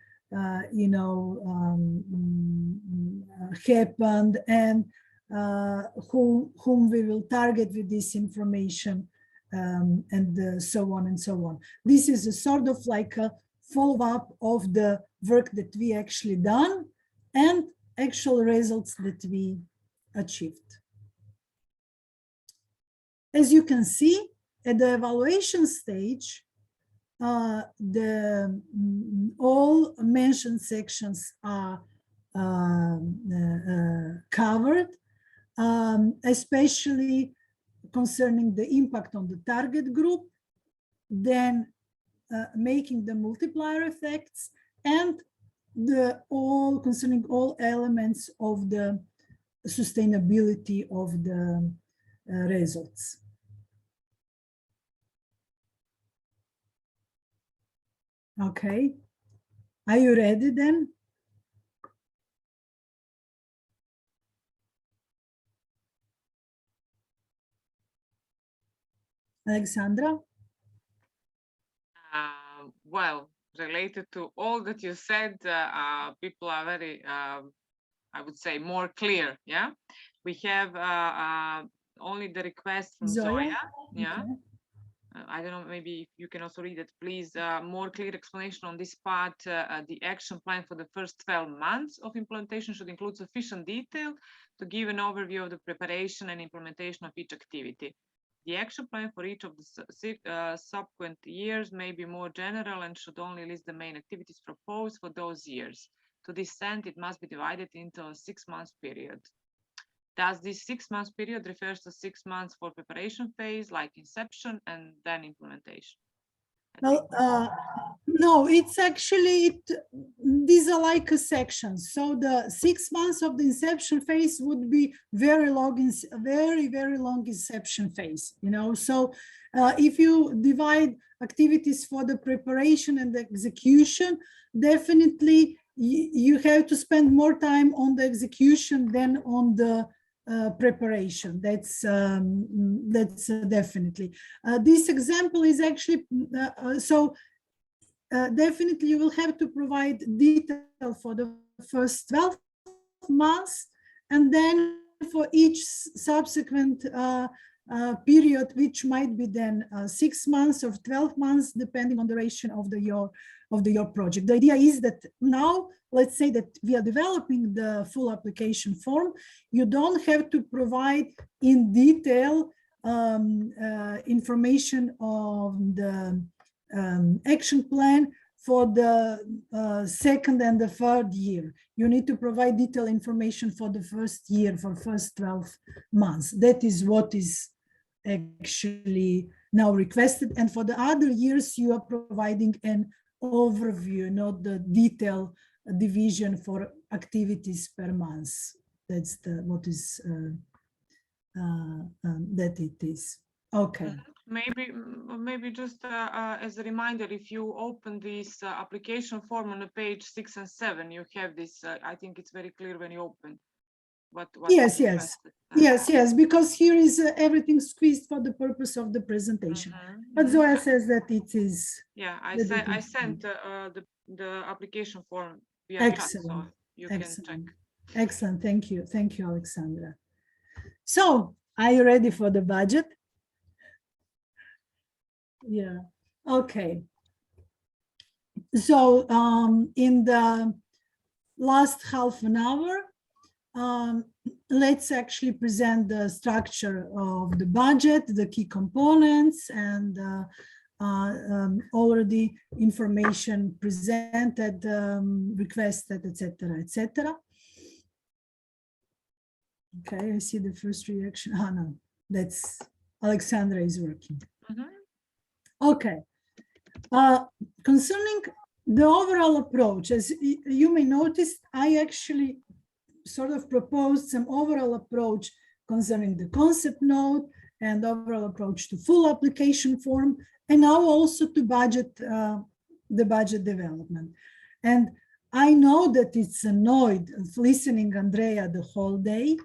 S1: you know, happen, and whom we will target with this information, and so on and so on. This is a sort of like a follow-up of the work that we actually done and actual results that we achieved. As you can see, at the evaluation stage, all mentioned sections are covered, especially concerning the impact on the target group, then making the multiplier effects, and concerning all elements of the sustainability of the results. Okay. Are you ready then? Alexandra?
S2: Well, related to all that you said, people are very, I would say, more clear. Yeah, we have only the request from Zoya. Yeah.
S1: Okay.
S2: I don't know, maybe if you can also read it, please. More clear explanation on this part. The action plan for the first 12 months of implementation should include sufficient detail to give an overview of the preparation and implementation of each activity. The action plan for each of the subsequent years may be more general and should only list the main activities proposed for those years. To this end, it must be divided into a 6-month period. Does this 6-month period refers to 6 months for preparation phase, like inception, and then implementation?
S1: Well, no, it's actually, these are like a sections. So the 6 months of the inception phase would be very long, very long inception phase, you know. So if you divide activities for the preparation and the execution, definitely you have to spend more time on the execution than on the preparation. That's definitely. This example is actually, definitely you will have to provide detail for the first 12 months, and then for each subsequent period, which might be then 6 months or 12 months, depending on the duration of your project. The idea is that now, let's say that we are developing the full application form, you don't have to provide in detail information on the action plan for the second and the third year. You need to provide detailed information for the first year, for first 12 months. That is what is actually now requested. And for the other years, you are providing an overview, not the detailed division for activities per month. That's what is that it is. Okay.
S2: Maybe just as a reminder, if you open this application form on page 6 and 7, you have this. I think it's very clear when you open. What
S1: Yes, because here is everything squeezed for the purpose of the presentation. But Zoya says that it is.
S2: Yeah, I sent the application form via
S1: excellent.
S2: chat, so you can check.
S1: Excellent, thank you, Alexandra. So, are you ready for the budget? Yeah. Okay. So, in the last half an hour, let's actually present the structure of the budget, the key components, and already information presented, requested, etc., etc. Okay, I see the first reaction. Oh, no, that's Alexandra is working. Okay. Concerning the overall approach, as you may notice, I actually sort of proposed some overall approach concerning the concept note and overall approach to full application form, and now also to budget, the budget development. And I know that it's annoyed listening Andrea the whole day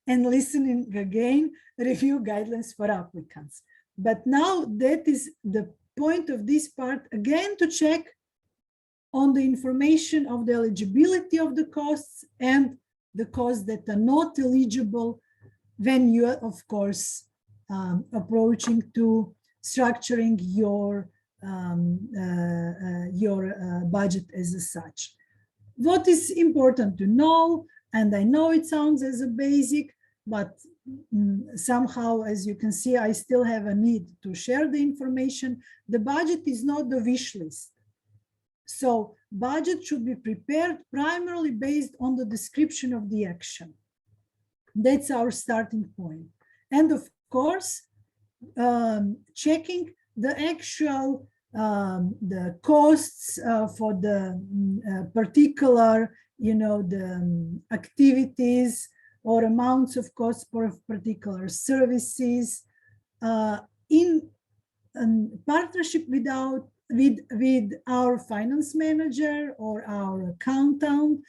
S1: and listening again, review guidelines for applicants. But now that is the point of this part, again, to check on the information of the eligibility of the costs and the costs that are not eligible when you are, of course, approaching to structuring your budget as such. What is important to know, and I know it sounds as a basic, but somehow, as you can see, I still have a need to share the information. The budget is not the wish list. So budget should be prepared primarily based on the description of the action. That's our starting point. And of course, checking the actual the costs for the particular, the activities or amounts of costs for particular services in partnership with our finance manager or our accountant,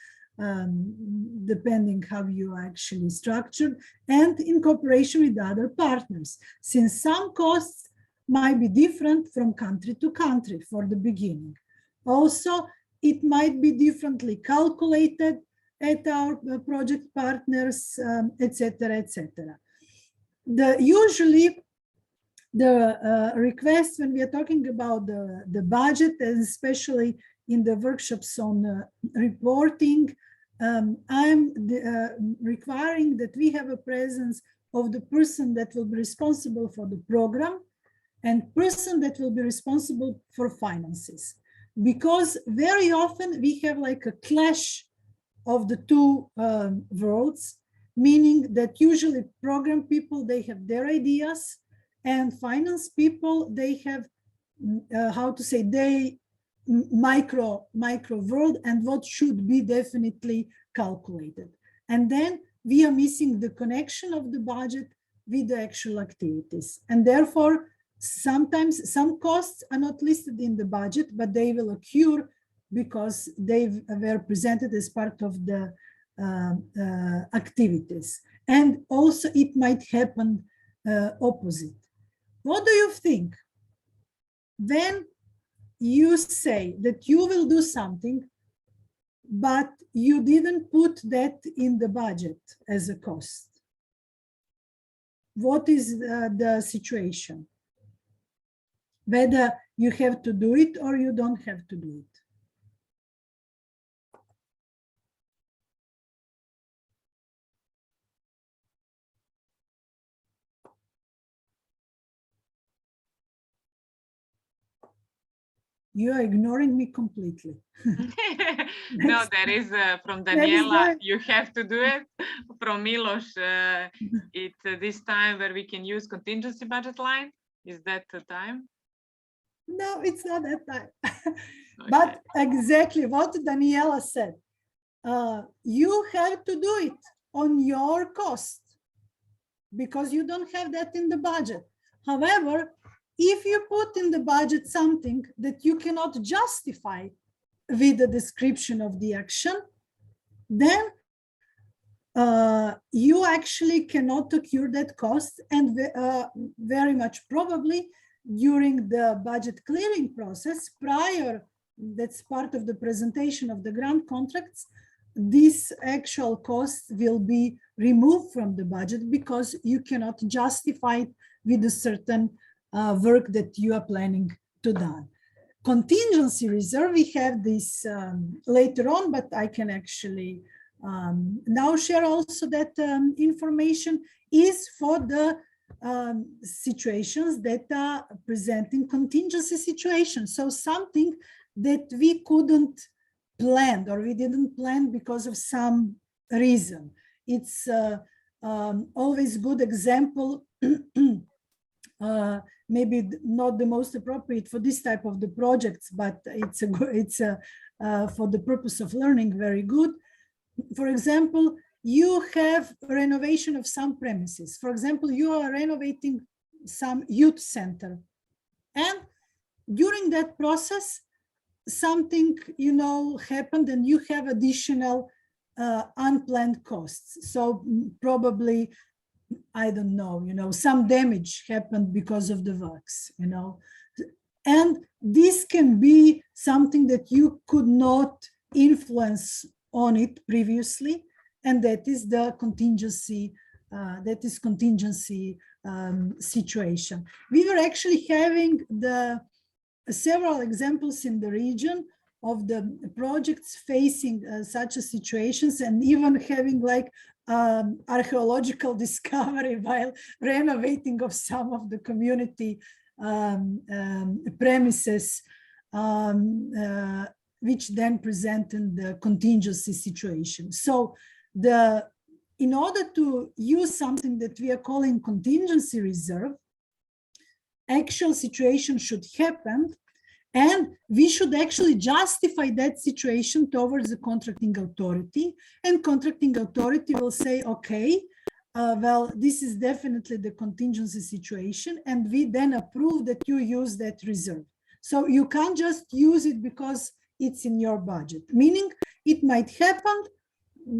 S1: depending how you actually structured, and in cooperation with other partners, since some costs might be different from country to country for the beginning. Also, it might be differently calculated at our project partners, etc., etc. Usually, the request when we are talking about the budget, and especially in the workshops on reporting, I'm requiring that we have a presence of the person that will be responsible for the program and person that will be responsible for finances. Because very often we have like a clash of the two worlds, meaning that usually program people, they have their ideas, and finance people, they have, how to say, they micro world and what should be definitely calculated. And then we are missing the connection of the budget with the actual activities. And therefore, sometimes some costs are not listed in the budget, but they will occur because they were presented as part of the activities. And also it might happen opposite. What do you think? When you say that you will do something, but you didn't put that in the budget as a cost, what is the situation? Whether you have to do it or you don't have to do it. You are ignoring me completely.
S2: No, there is from Daniela, you have to do it. From Milos, it's this time where we can use contingency budget line. Is that the time?
S1: No, it's not that time.
S2: Okay.
S1: But exactly what Daniela said. You have to do it on your cost because you don't have that in the budget. However, if you put in the budget something that you cannot justify with the description of the action, then you actually cannot occur that cost, and very much probably during the budget clearing process prior, that's part of the presentation of the grant contracts, this actual cost will be removed from the budget because you cannot justify it with a certain work that you are planning to do. Contingency reserve, we have this later on, but I can actually now share also that information is for the situations that are presenting contingency situations. So something that we couldn't plan or we didn't plan because of some reason. It's always good example, maybe not the most appropriate for this type of the projects, but it's for the purpose of learning very good. For example, you have renovation of some premises. For example, you are renovating some youth center, and during that process, something happened, and you have additional unplanned costs. So probably, I don't know, some damage happened because of the works, and this can be something that you could not influence on it previously, and that is the contingency. Situation. We were actually having several examples in the region of the projects facing such a situations, and even having like archaeological discovery while renovating of some of the community premises, which then presented the contingency situation. So in order to use something that we are calling contingency reserve, actual situation should happen, and we should actually justify that situation towards the contracting authority, and contracting authority will say, okay, well, this is definitely the contingency situation, and we then approve that you use that reserve. So you can't just use it because it's in your budget, meaning it might happen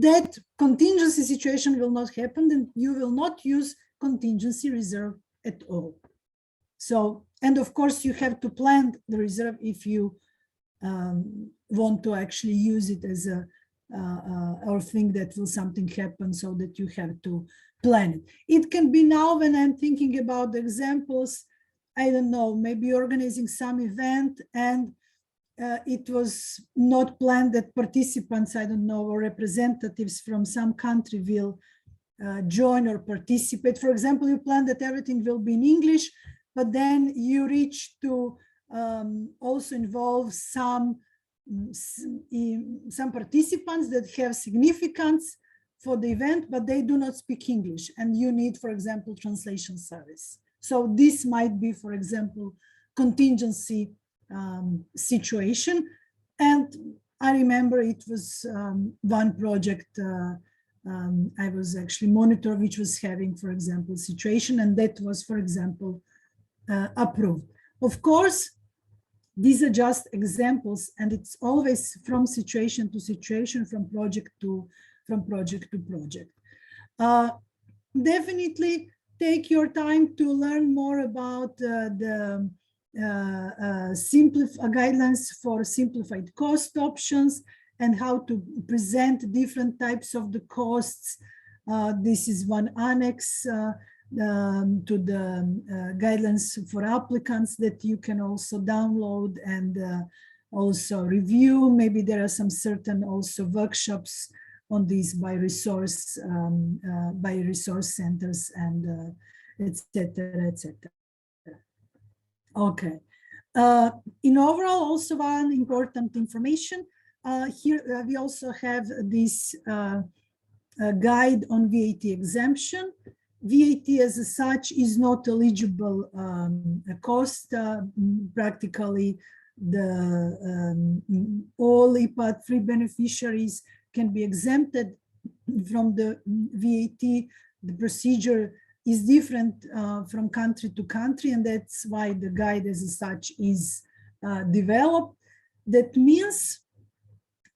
S1: that contingency situation will not happen and you will not use contingency reserve at all. So, and of course you have to plan the reserve if you want to actually use it as a or think that will something happen, so that you have to plan it. It can be now when I'm thinking about the examples, I don't know, maybe organizing some event and it was not planned that participants, I don't know, or representatives from some country will join or participate. For example, you plan that everything will be in English, but then you reach to also involve some participants that have significance for the event, but they do not speak English, and you need, for example, translation service. So this might be, for example, contingency situation. And I remember it was one project I was actually monitor, which was having, for example, situation, and that was, for example, approved. Of course, these are just examples, and it's always from situation to situation, from project to project. Definitely take your time to learn more about the guidelines for simplified cost options and how to present different types of the costs. This is one annex to the guidelines for applicants that you can also download and also review. Maybe there are some certain also workshops on these by resource centers and etc. Okay. In overall, also one important information here, we also have this guide on VAT exemption. VAT as such is not eligible cost. Practically, all IPA 3 beneficiaries can be exempted from the VAT. The procedure is different from country to country, and that's why the guide as such is developed. That means,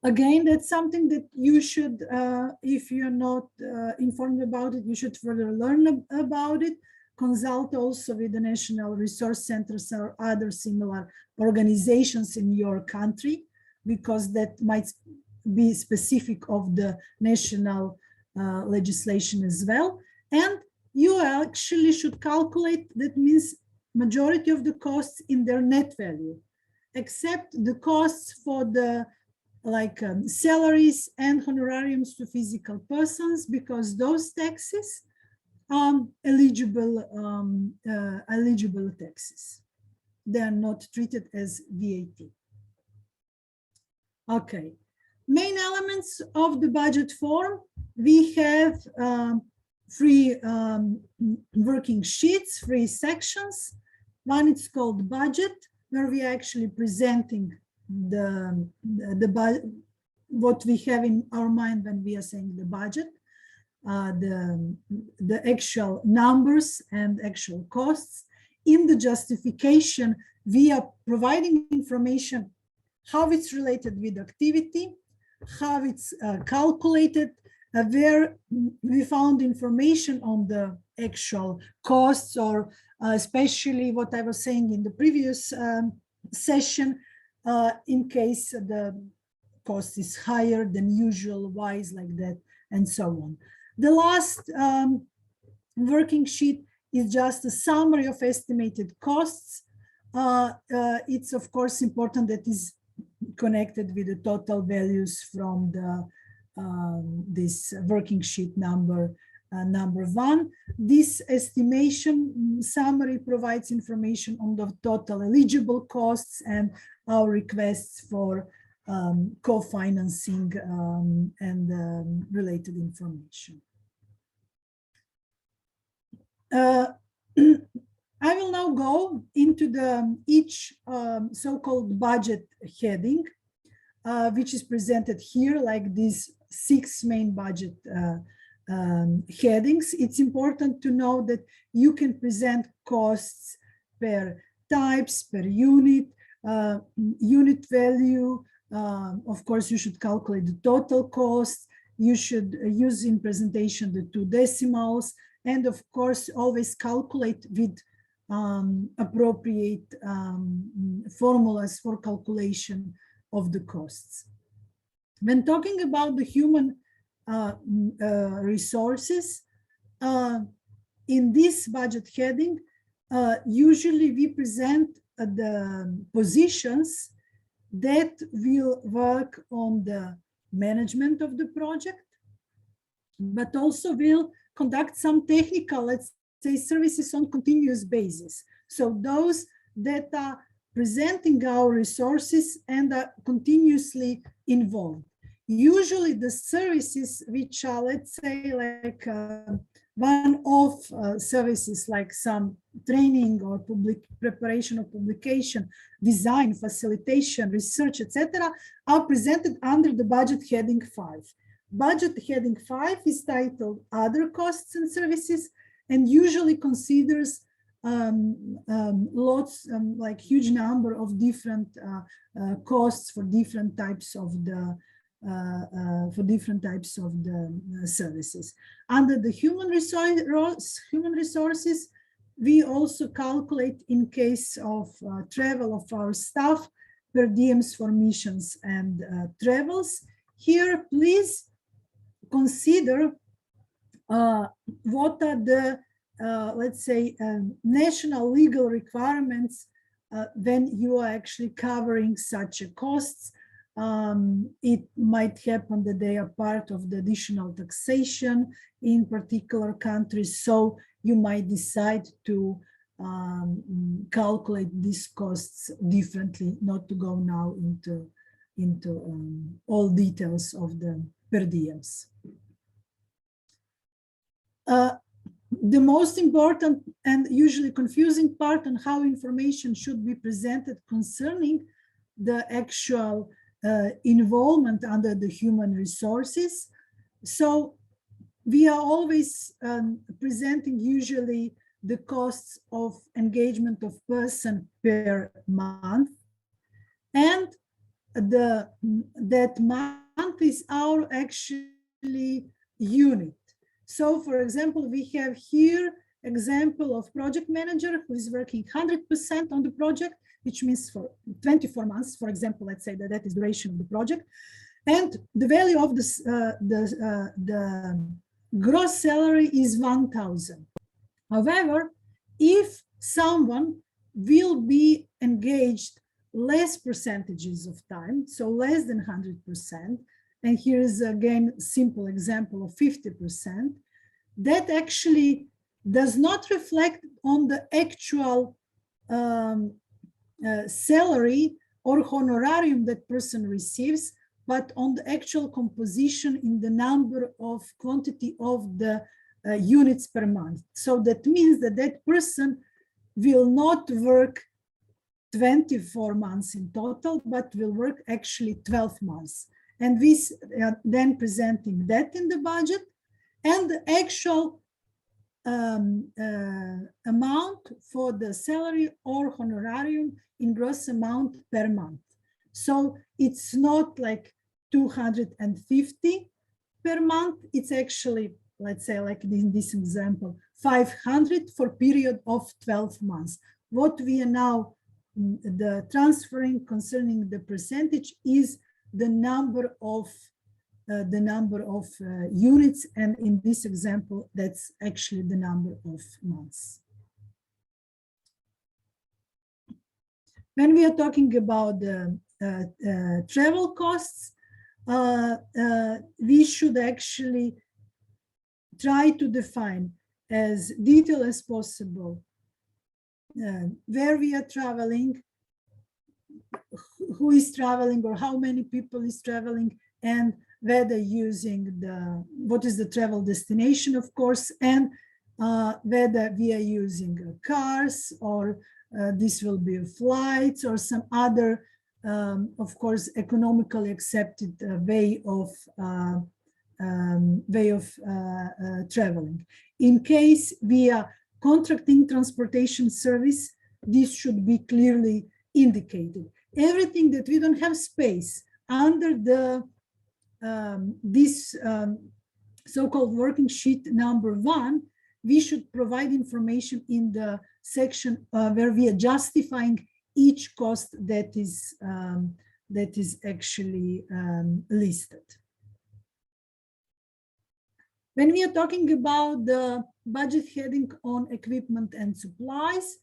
S1: again, that's something that you should, if you're not informed about it, you should further learn about it. Consult also with the national resource centers or other similar organizations in your country, because that might be specific of the national legislation as well. And you actually should calculate, that means majority of the costs in their net value, except the costs for the salaries and honorariums to physical persons, because those taxes are eligible taxes. They are not treated as VAT. Okay. Main elements of the budget form. We have 3 working sheets, 3 sections. One is called budget, where we are actually presenting what we have in our mind when we are saying the budget, the actual numbers and actual costs. In the justification, we are providing information how it's related with activity, how it's calculated, where we found information on the actual costs, or especially what I was saying in the previous session, in case the cost is higher than usual, why is like that, and so on. The last working sheet is just a summary of estimated costs. It's of course important that is connected with the total values from the this working sheet number 1. This estimation summary provides information on the total eligible costs and our requests for co-financing and related information. I will now go into each so-called budget heading, which is presented here, like these 6 main budget headings. It's important to know that you can present costs per types, per unit, unit value. Of course, you should calculate the total cost. You should use in presentation the 2 decimals, and of course, always calculate with appropriate formulas for calculation of the costs. When talking about the human resources, in this budget heading, usually we present the positions that will work on the management of the project, but also will conduct some technical, let's say, services on continuous basis. So those that are presenting our resources and are continuously involved. Usually the services which are, let's say, like one-off services, like some training or preparation of publication, design, facilitation, research, etc., are presented under the budget heading 5. Budget heading 5 is titled Other Costs and Services, and usually considers lots, like huge number of different costs for different types of the services. Under the human resources, we also calculate, in case of travel of our staff, per diems for missions and travels. Here, please consider what are the, let's say, national legal requirements when you are actually covering such costs. It might happen that they are part of the additional taxation in particular countries, so you might decide to calculate these costs differently, not to go now into all details of the per diems. The most important and usually confusing part on how information should be presented concerning the actual involvement under the human resources. So we are always presenting usually the costs of engagement of person per month, and that month is our actually unit. So for example, we have here example of project manager who is working 100% on the project, which means for 24 months, for example, let's say that is duration of the project. And the value of this, the gross salary is 1,000. However, if someone will be engaged less percentages of time, so less than 100%, and here is again simple example of 50%, that actually does not reflect on the actual salary or honorarium that person receives, but on the actual composition in the number of quantity of the units per month. So that means that that person will not work 24 months in total, but will work actually 12 months. And this then presenting that in the budget, and the actual amount for the salary or honorarium in gross amount per month. So it's not like 250 per month, it's actually, let's say, like in this example, 500 for period of 12 months. What we are now the transferring concerning the percentage is the number of units, and in this example, that's actually the number of months. When we are talking about the travel costs, we should actually try to define as detailed as possible where we are traveling, who is traveling, or how many people is traveling, and whether using what is the travel destination, of course, and whether we are using cars, or this will be flights, or some other, of course, economically accepted way of traveling. In case we are contracting transportation service, this should be clearly indicated. Everything that we don't have space under the this so-called working sheet number 1, we should provide information in the section where we are justifying each cost that is actually listed. When we are talking about the budget heading on equipment and supplies,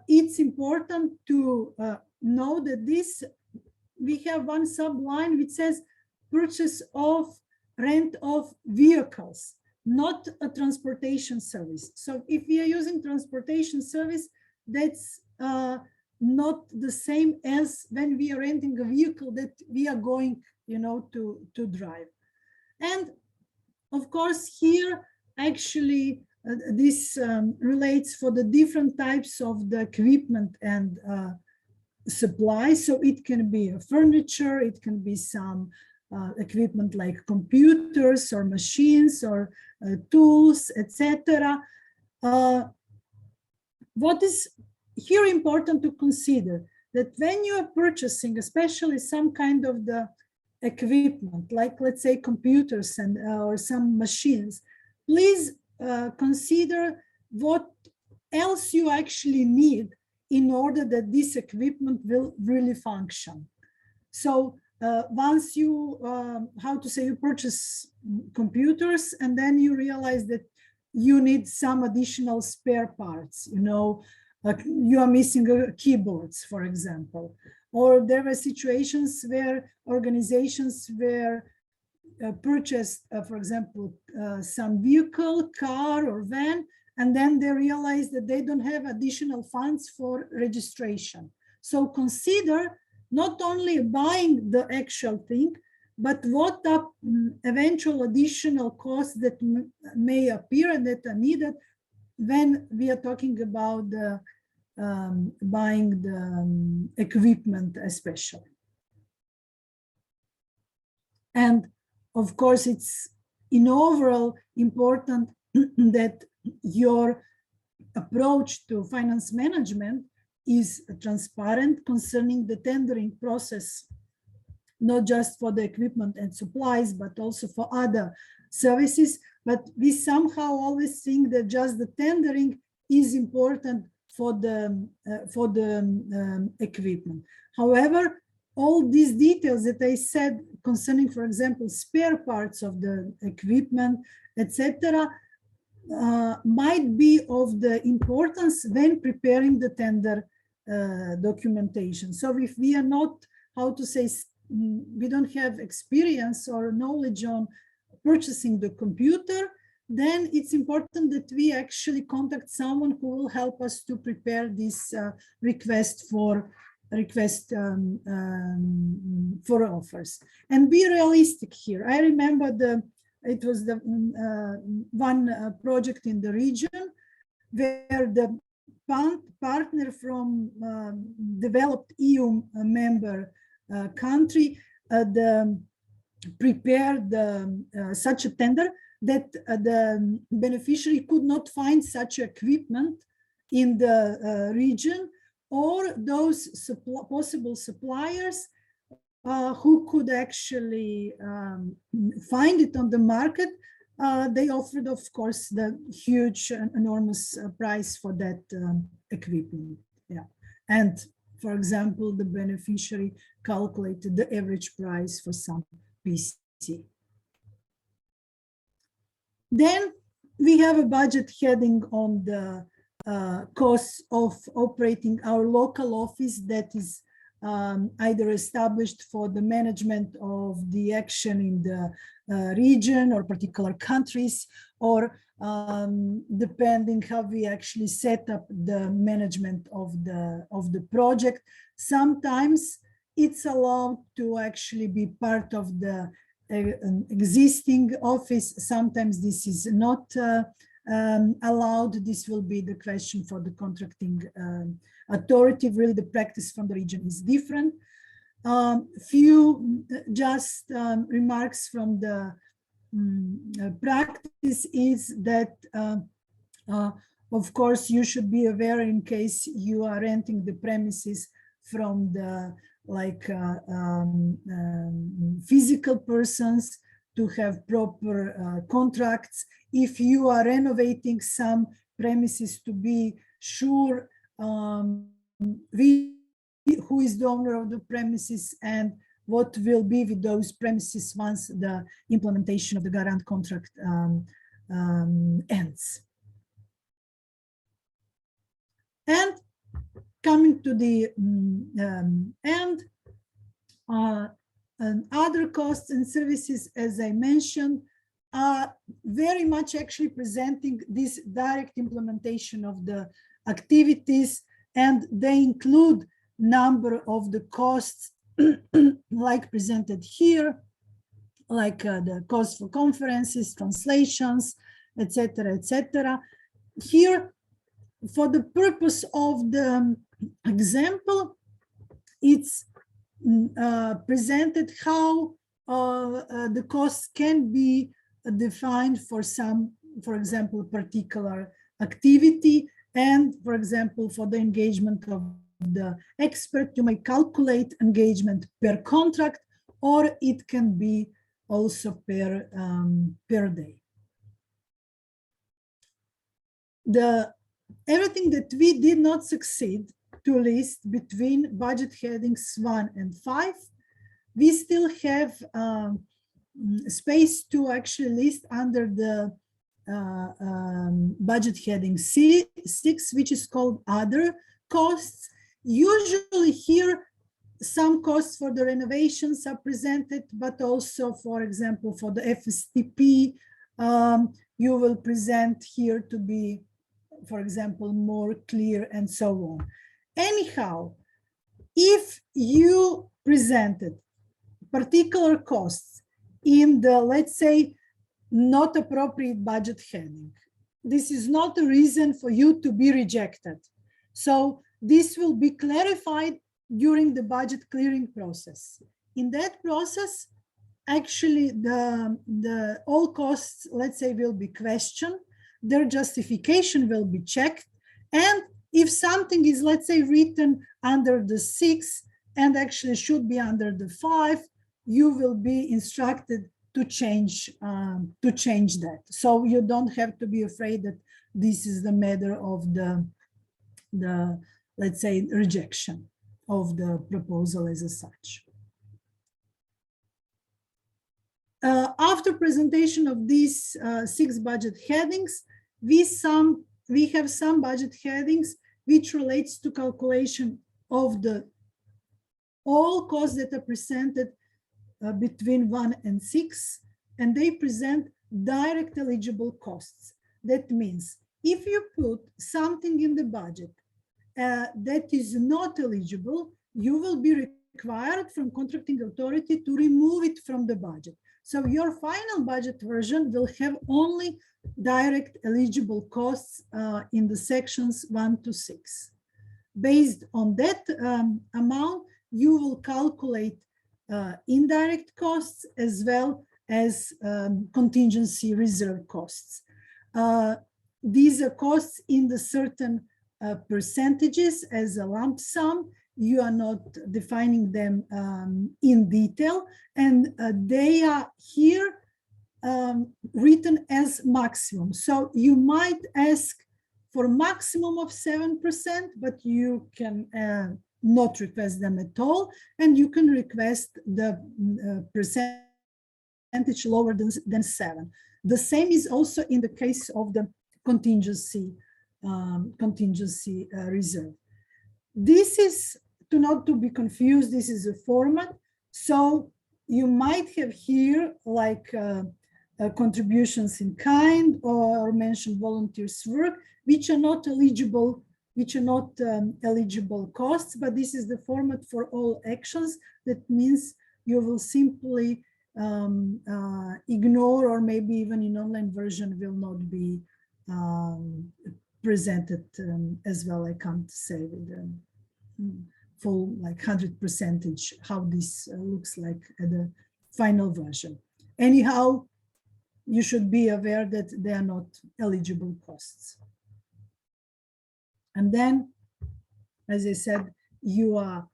S1: it's important to know that this, we have one subline which says purchase of rent of vehicles, not a transportation service. So if we are using transportation service, that's not the same as when we are renting a vehicle that we are going, you know, to drive. And of course, here actually this relates for the different types of the equipment and supplies. So it can be a furniture, it can be some equipment like computers or machines or tools, etc. What is here important to consider that when you are purchasing, especially some kind of the equipment, like let's say computers and or some machines, please consider what else you actually need in order that this equipment will really function. So once you, how to say, you purchase computers and then you realize that you need some additional spare parts, you know, you are missing keyboards, for example, or there were situations where organizations were purchased, for example, some vehicle, car or van, and then they realized that they don't have additional funds for registration. So consider not only buying the actual thing, but what are eventual additional costs that may appear and that are needed when we are talking about the buying the equipment especially. And of course, it's in overall important that your approach to finance management is transparent concerning the tendering process, not just for the equipment and supplies, but also for other services. But we somehow always think that just the tendering is important for the equipment. However, all these details that I said concerning, for example, spare parts of the equipment, etc., might be of the importance when preparing the tender documentation. So if we are not, how to say, we don't have experience or knowledge on purchasing the computer, then it's important that we actually contact someone who will help us to prepare this request for offers, and be realistic here. I remember it was the one project in the region where the partner from developed EU member country prepared such a tender that the beneficiary could not find such equipment in the region, or those possible suppliers who could actually find it on the market, they offered, of course, the huge, enormous price for that equipment. Yeah, and for example, the beneficiary calculated the average price for some PC. Then we have a budget heading on the costs of operating our local office that is either established for the management of the action in the region or particular countries, or depending how we actually set up the management of the project. Sometimes it's allowed to actually be part of the existing office. Sometimes this is not allowed. This will be the question for the contracting authority. Really, the practice from the region is different. Few just remarks from the practice is that, of course, you should be aware in case you are renting the premises from the physical persons to have proper contracts. If you are renovating some premises, to be sure who is the owner of the premises and what will be with those premises once the implementation of the Garant contract ends. And coming to the end, and other costs and services, as I mentioned, are very much actually presenting this direct implementation of the activities, and they include number of the costs like presented here, like the cost for conferences, translations, etc., etc. Here, for the purpose of the example, it's presented how the costs can be defined for some, for example, particular activity, and for example, for the engagement of the expert, you may calculate engagement per contract, or it can be also per day. Everything that we did not succeed to list between budget headings 1 and 5, we still have space to actually list under the budget heading 6, which is called other costs. Usually here, some costs for the renovations are presented, but also, for example, for the FSTP, you will present here to be, for example, more clear and so on. Anyhow, if you presented particular costs in the, let's say, not appropriate budget heading, this is not a reason for you to be rejected. So this will be clarified during the budget clearing process. In that process, actually the all costs, let's say, will be questioned, their justification will be checked, and if something is, let's say, written under the 6 and actually should be under the 5, you will be instructed to change that. So you don't have to be afraid that this is the matter of the let's say, rejection of the proposal as such. After presentation of these 6 budget headings, we have some budget headings which relates to calculation of the all costs that are presented between 1 and 6, and they present direct eligible costs. That means if you put something in the budget that is not eligible, you will be required from contracting authority to remove it from the budget. So your final budget version will have only direct eligible costs in the sections 1 to 6. Based on that amount, you will calculate indirect costs as well as contingency reserve costs. These are costs in the certain percentages as a lump sum. You are not defining them in detail, and they are here written as maximum. So you might ask for maximum of 7%, but you can not request them at all, and you can request the percentage lower than 7. The same is also in the case of the contingency reserve. This is, not to be confused, this is a format. So you might have here like contributions in kind or mention volunteers work, which are not eligible, eligible costs, but this is the format for all actions. That means you will simply ignore, or maybe even in online version will not be presented as well. I can't say with the full like 100% how this looks like at the final version. Anyhow, you should be aware that they are not eligible costs. And then, as I said, you are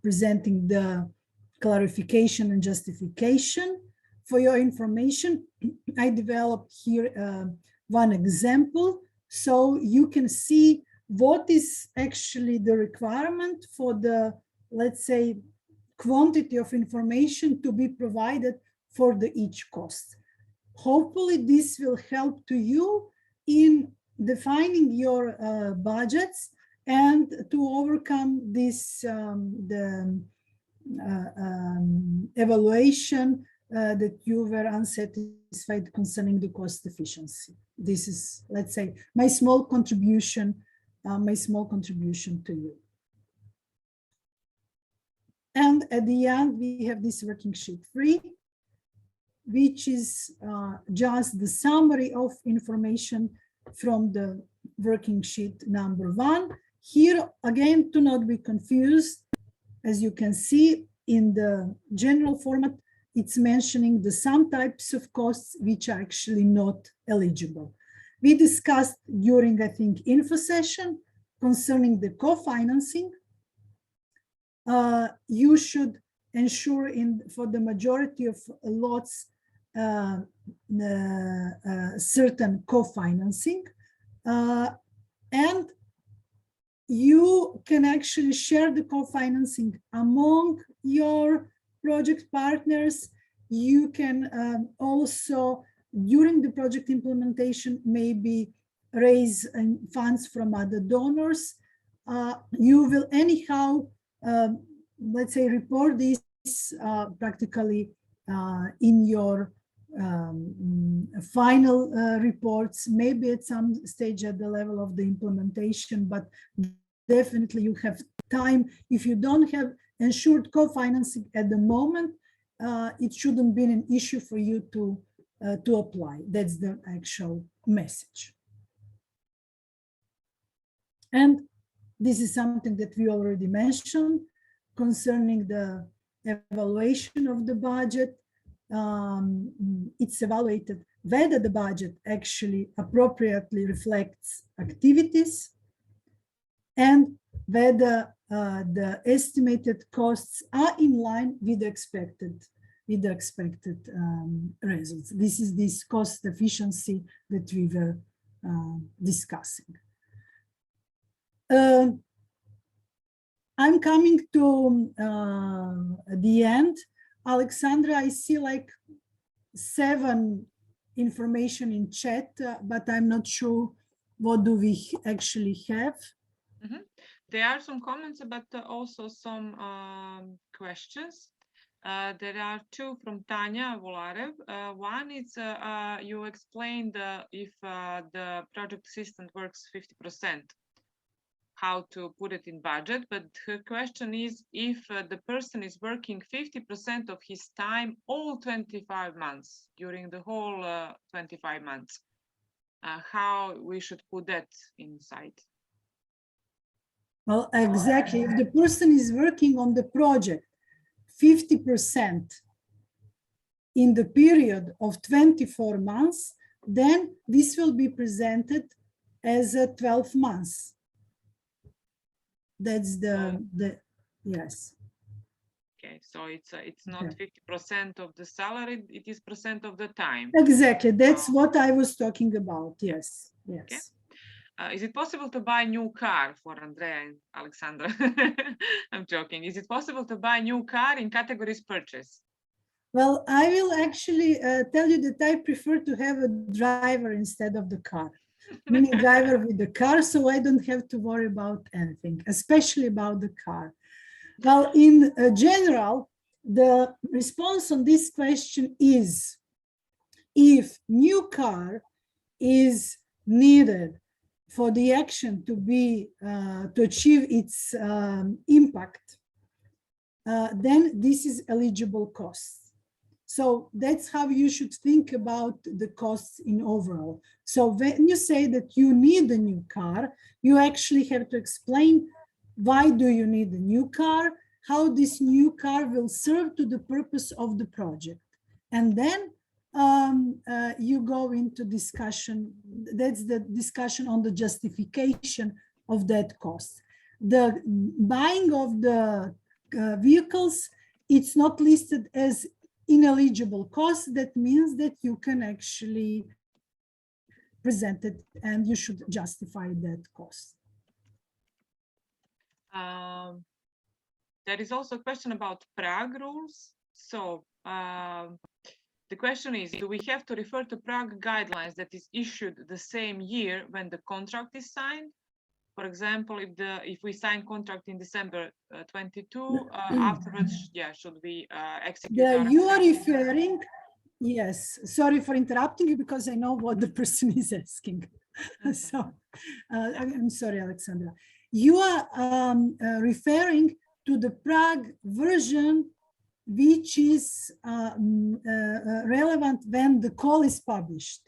S1: presenting the clarification and justification. For your information, I developed here one example so you can see what is actually the requirement for the, let's say, quantity of information to be provided for the each cost. Hopefully this will help to you in defining your budgets and to overcome this evaluation that you were unsatisfied concerning the cost efficiency. This is, let's say, my small contribution to you. And at the end, we have this working sheet 3, which is just the summary of information from the working sheet number 1. Here, again, do not be confused. As you can see in the general format, it's mentioning some types of costs which are actually not eligible. We discussed during, I think, info session concerning the co-financing. You should ensure for the majority of lots certain co-financing, and you can actually share the co-financing among your project partners. You can also, during the project implementation, maybe raise funds from other donors. You will anyhow, let's say, report this practically in your final reports, maybe at some stage at the level of the implementation, but definitely you have time. If you don't have ensured co-financing at the moment, it shouldn't be an issue for you to apply. That's the actual message. And this is something that we already mentioned concerning the evaluation of the budget. It's evaluated whether the budget actually appropriately reflects activities and whether the estimated costs are in line with the expected results. This is this cost efficiency that we were discussing. I'm coming to the end. Alexandra, I see like 7 information in chat, but I'm not sure what do we actually have.
S2: Mm-hmm. There are some comments, but also some questions. There are 2 from Tanya Volarev. One is you explained if the project assistant works 50%, how to put it in budget, but her question is if the person is working 50% of his time all 25 months, during the whole 25 months, how we should put that inside.
S1: Well, exactly. If the person is working on the project 50% in the period of 24 months, then this will be presented as 12 months. That's the yes.
S2: Okay, so it's not 50% of the salary, it is % of the time.
S1: Exactly, that's what I was talking about. Yes, yes.
S2: Okay. Is it possible to buy a new car for Andrea and Alexandra? I'm joking. Is it possible to buy a new car in categories purchase?
S1: Well, I will actually tell you that I prefer to have a driver instead of the car. Meaning driver with the car, so I don't have to worry about anything, especially about the car. Well, in general, the response on this question is if new car is needed for the action to be to achieve its impact, then this is eligible costs. So that's how you should think about the costs in overall. So when you say that you need a new car, you actually have to explain why do you need a new car, how this new car will serve to the purpose of the project. And then you go into discussion. That's the discussion on the justification of that cost. the buying of the vehicles, it's not listed as ineligible cost. That means that you can actually present it and you should justify that cost.
S2: There is also a question about Prague rules. So the question is, do we have to refer to Prague guidelines that is issued the same year when the contract is signed? For example, if we sign contract in December 22, afterwards, yeah, should we execute?
S1: You are referring, yes, sorry for interrupting you because I know what the person is asking. So I'm sorry, Alexandra. You are referring to the Prague version, which is relevant when the call is published,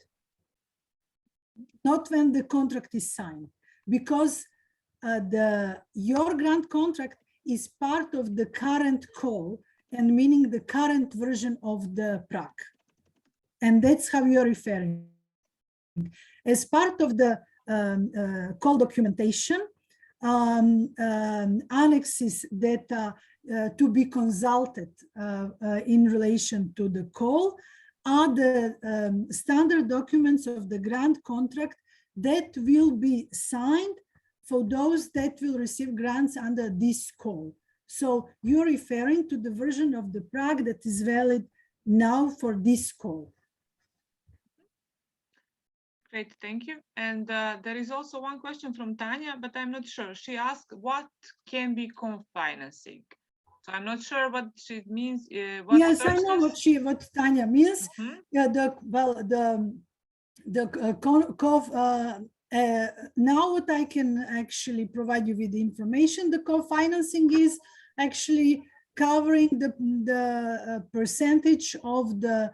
S1: not when the contract is signed, because your grant contract is part of the current call, and meaning the current version of the Prague. And that's how you're referring. As part of the call documentation, annexes that to be consulted in relation to the call are the standard documents of the grant contract that will be signed for those that will receive grants under this call. So you're referring to the version of the Prague that is valid now for this call.
S2: Great, thank you. And there is also one question from Tanya, but I'm not sure. She asked, what can be co-financing? So I'm not sure what she means.
S1: Yes, I know what Tanya means.
S2: Mm-hmm.
S1: Yeah, now what I can actually provide you with the information, the co-financing is actually covering the percentage of the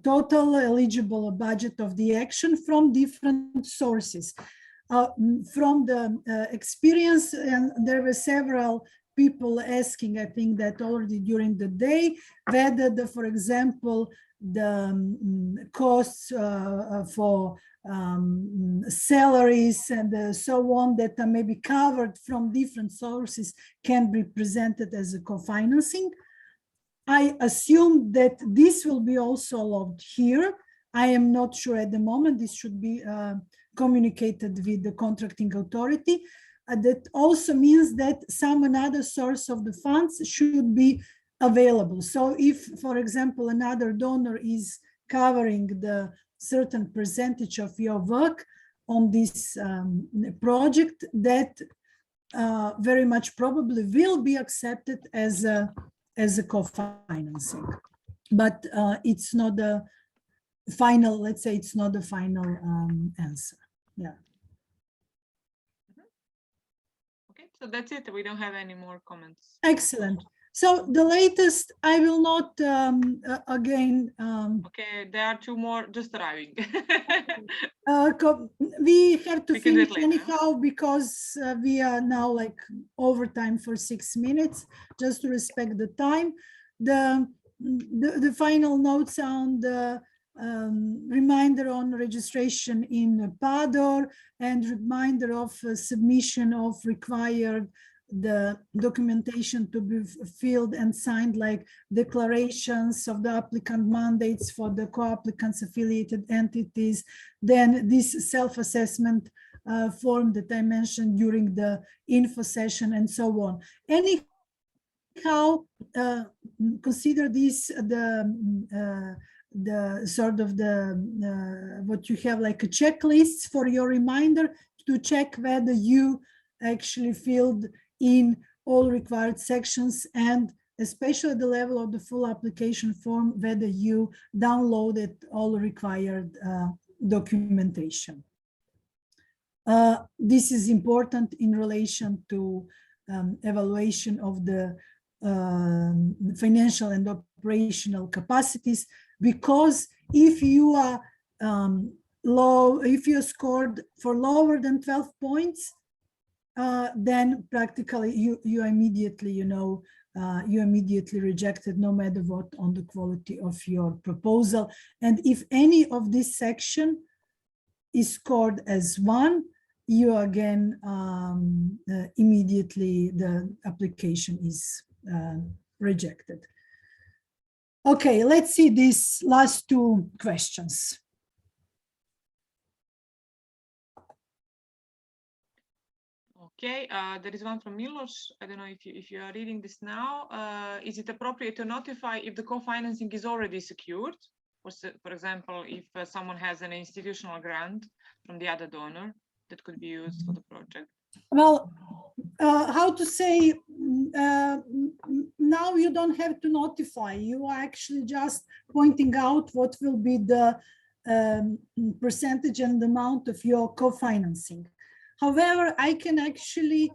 S1: total eligible budget of the action from different sources. From the experience, and there were several people asking, I think that already during the day, whether for example, the costs for salaries and so on that are maybe covered from different sources can be presented as a co-financing. I assume that this will be also allowed here. I am not sure at the moment. This should be communicated with the contracting authority. That also means that some another source of the funds should be available. So if, for example, another donor is covering the certain percentage of your work on this project, that very much probably will be accepted as a co-financing, but it's not the final, let's say it's not the final answer. Yeah.
S2: Okay, so that's it. We don't have any more comments.
S1: Excellent. So the latest, I will not again.
S2: Okay, there are two more just arriving.
S1: We have to
S2: We can do it
S1: finish
S2: later.
S1: anyhow because we are now like overtime for 6 minutes, just to respect the time. The final notes on the reminder on registration in PADOR and reminder of submission of required the documentation to be filled and signed, like declarations of the applicant mandates for the co-applicants affiliated entities, then this self-assessment form that I mentioned during the info session and so on. Anyhow, consider this the sort of the what you have like a checklist for your reminder to check whether you actually filled in all required sections, and especially at the level of the full application form, whether you downloaded all required documentation. This is important in relation to evaluation of the financial and operational capacities, because if you are if you scored for lower than 12 points, then practically you immediately, you immediately rejected no matter what on the quality of your proposal. And if any of this section is scored as 1, you again immediately the application is rejected. Okay, let's see these last two questions.
S2: Okay, there is one from Milos. I don't know if you are reading this now. Is it appropriate to notify if the co-financing is already secured? For example, if someone has an institutional grant from the other donor that could be used for the project?
S1: Well, how to say, now you don't have to notify. You are actually just pointing out what will be the percentage and amount of your co-financing. However, I can actually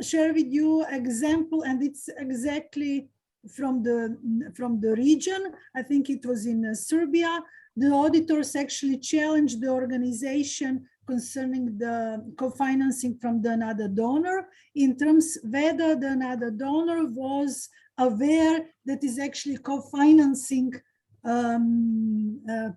S1: share with you example, and it's exactly from the region. I think it was in Serbia. The auditors actually challenged the organization concerning the co-financing from the another donor in terms whether the another donor was aware that is actually co-financing a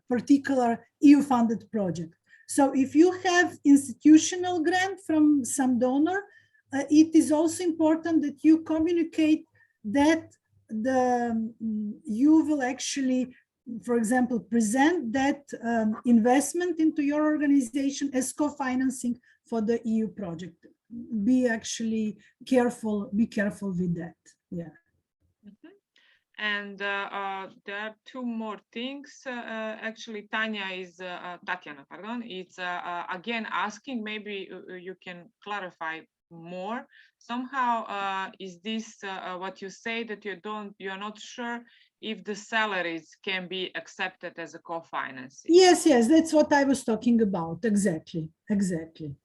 S1: particular EU-funded project. So if you have institutional grant from some donor, it is also important that you communicate that you will actually, for example, present that investment into your organization as co-financing for the EU project. Be actually careful, be careful with that. Yeah.
S2: Mm-hmm. And there are two more things. Actually, Tatiana, pardon, it's again asking, maybe you can clarify more. Somehow, is this what you say, that you are not sure if the salaries can be accepted as a co-financing?
S1: Yes, that's what I was talking about. Exactly.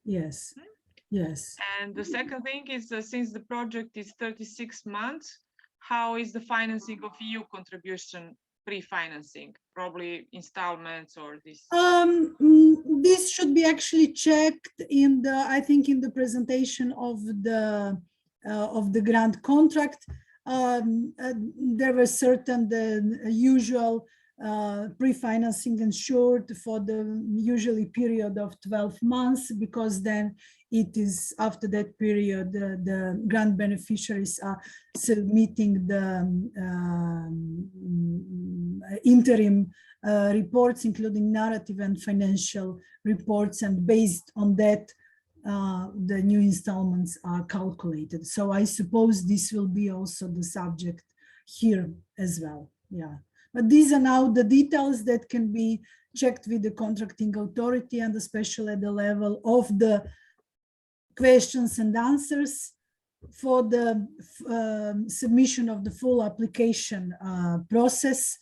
S1: Yes. Mm-hmm. Yes.
S2: And the second thing is, since the project is 36 months, how is the financing of EU contribution pre-financing? Probably installments or this?
S1: This should be actually checked in the, I think, in the presentation of the grant contract. There were certain the usual pre-financing ensured for the usually period of 12 months, because then it is after that period the grant beneficiaries are submitting the interim reports, including narrative and financial reports, and based on that the new installments are calculated. So I suppose this will be also the subject here as well. Yeah. But these are now the details that can be checked with the contracting authority, and especially at the level of the questions and answers for the submission of the full application process,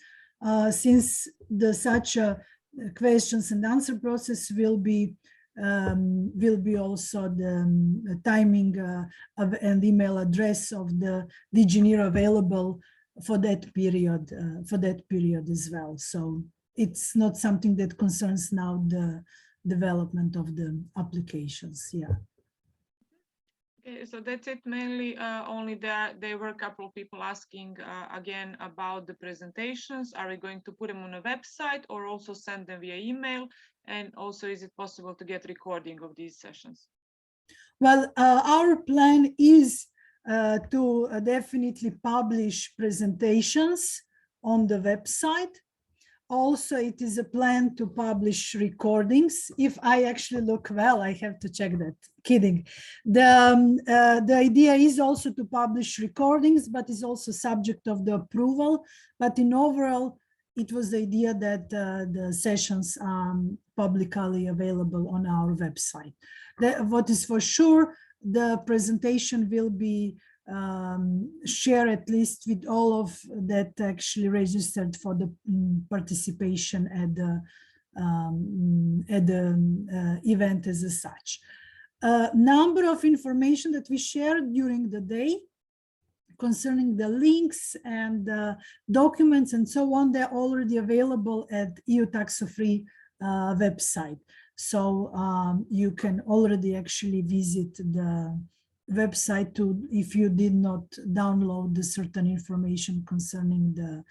S1: since such a questions and answer process will be also the timing and email address of the DG NEAR available for that period as well. So it's not something that concerns now the development of the applications. Yeah.
S2: Okay, so that's it. Mainly only there were a couple of people asking again about the presentations. Are we going to put them on a website or also send them via email? And also, is it possible to get recording of these sessions?
S1: Well, our plan is to definitely publish presentations on the website. Also, it is a plan to publish recordings. If I actually look well, I have to check that. Kidding. The idea is also to publish recordings, but is also subject of the approval. But in overall, it was the idea that the sessions are publicly available on our website. What is for sure, the presentation will be shared at least with all of that actually registered for the participation at the event as such. Number of information that we shared during the day concerning the links and documents and so on, they're already available at EU Tax-Free website. So you can already actually visit the website if you did not download the certain information concerning the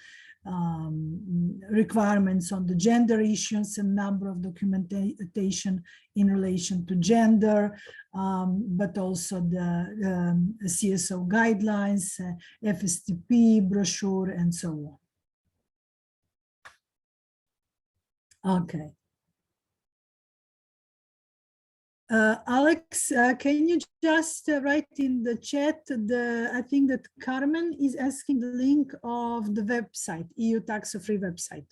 S1: requirements on the gender issues and number of documentation in relation to gender, but also the CSO guidelines, FSTP brochure, and so on. Okay. Alex, can you just write in the chat I think that Carmen is asking the link of the website, EU tax-free website.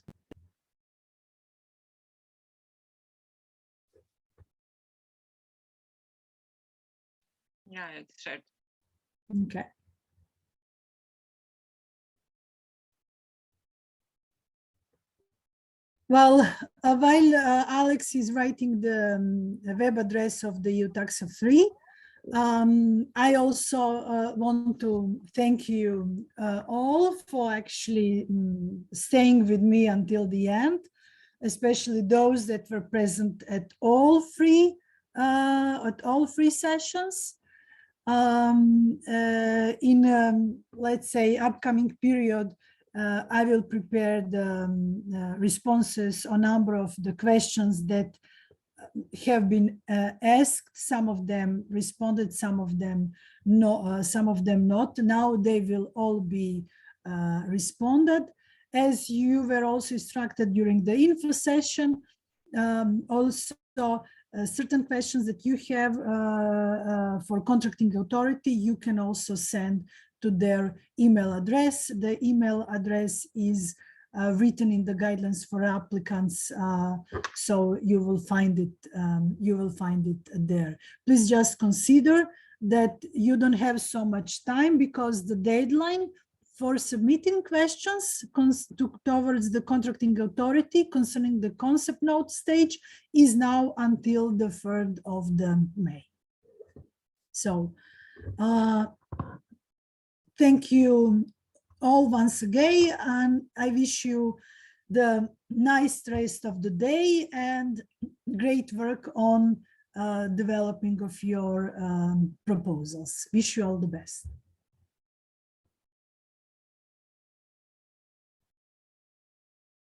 S2: Yeah, it's shared.
S1: Okay. Well, while Alex is writing the web address of the EU tax-free, I also want to thank you all for actually staying with me until the end, especially those that were present at all three sessions. In let's say upcoming period, I will prepare the responses on a number of the questions that have been asked. Some of them responded, some of them no, some of them not. Now they will all be responded. As you were also instructed during the info session, also certain questions that you have for contracting authority, you can also send to their email address. The email address is written in the guidelines for applicants, so you will find it. You will find it there. Please just consider that you don't have so much time because the deadline for submitting questions towards the contracting authority concerning the concept note stage is now until the 3rd of May. So thank you all once again, and I wish you the nice rest of the day and great work on developing of your proposals. Wish you all the best.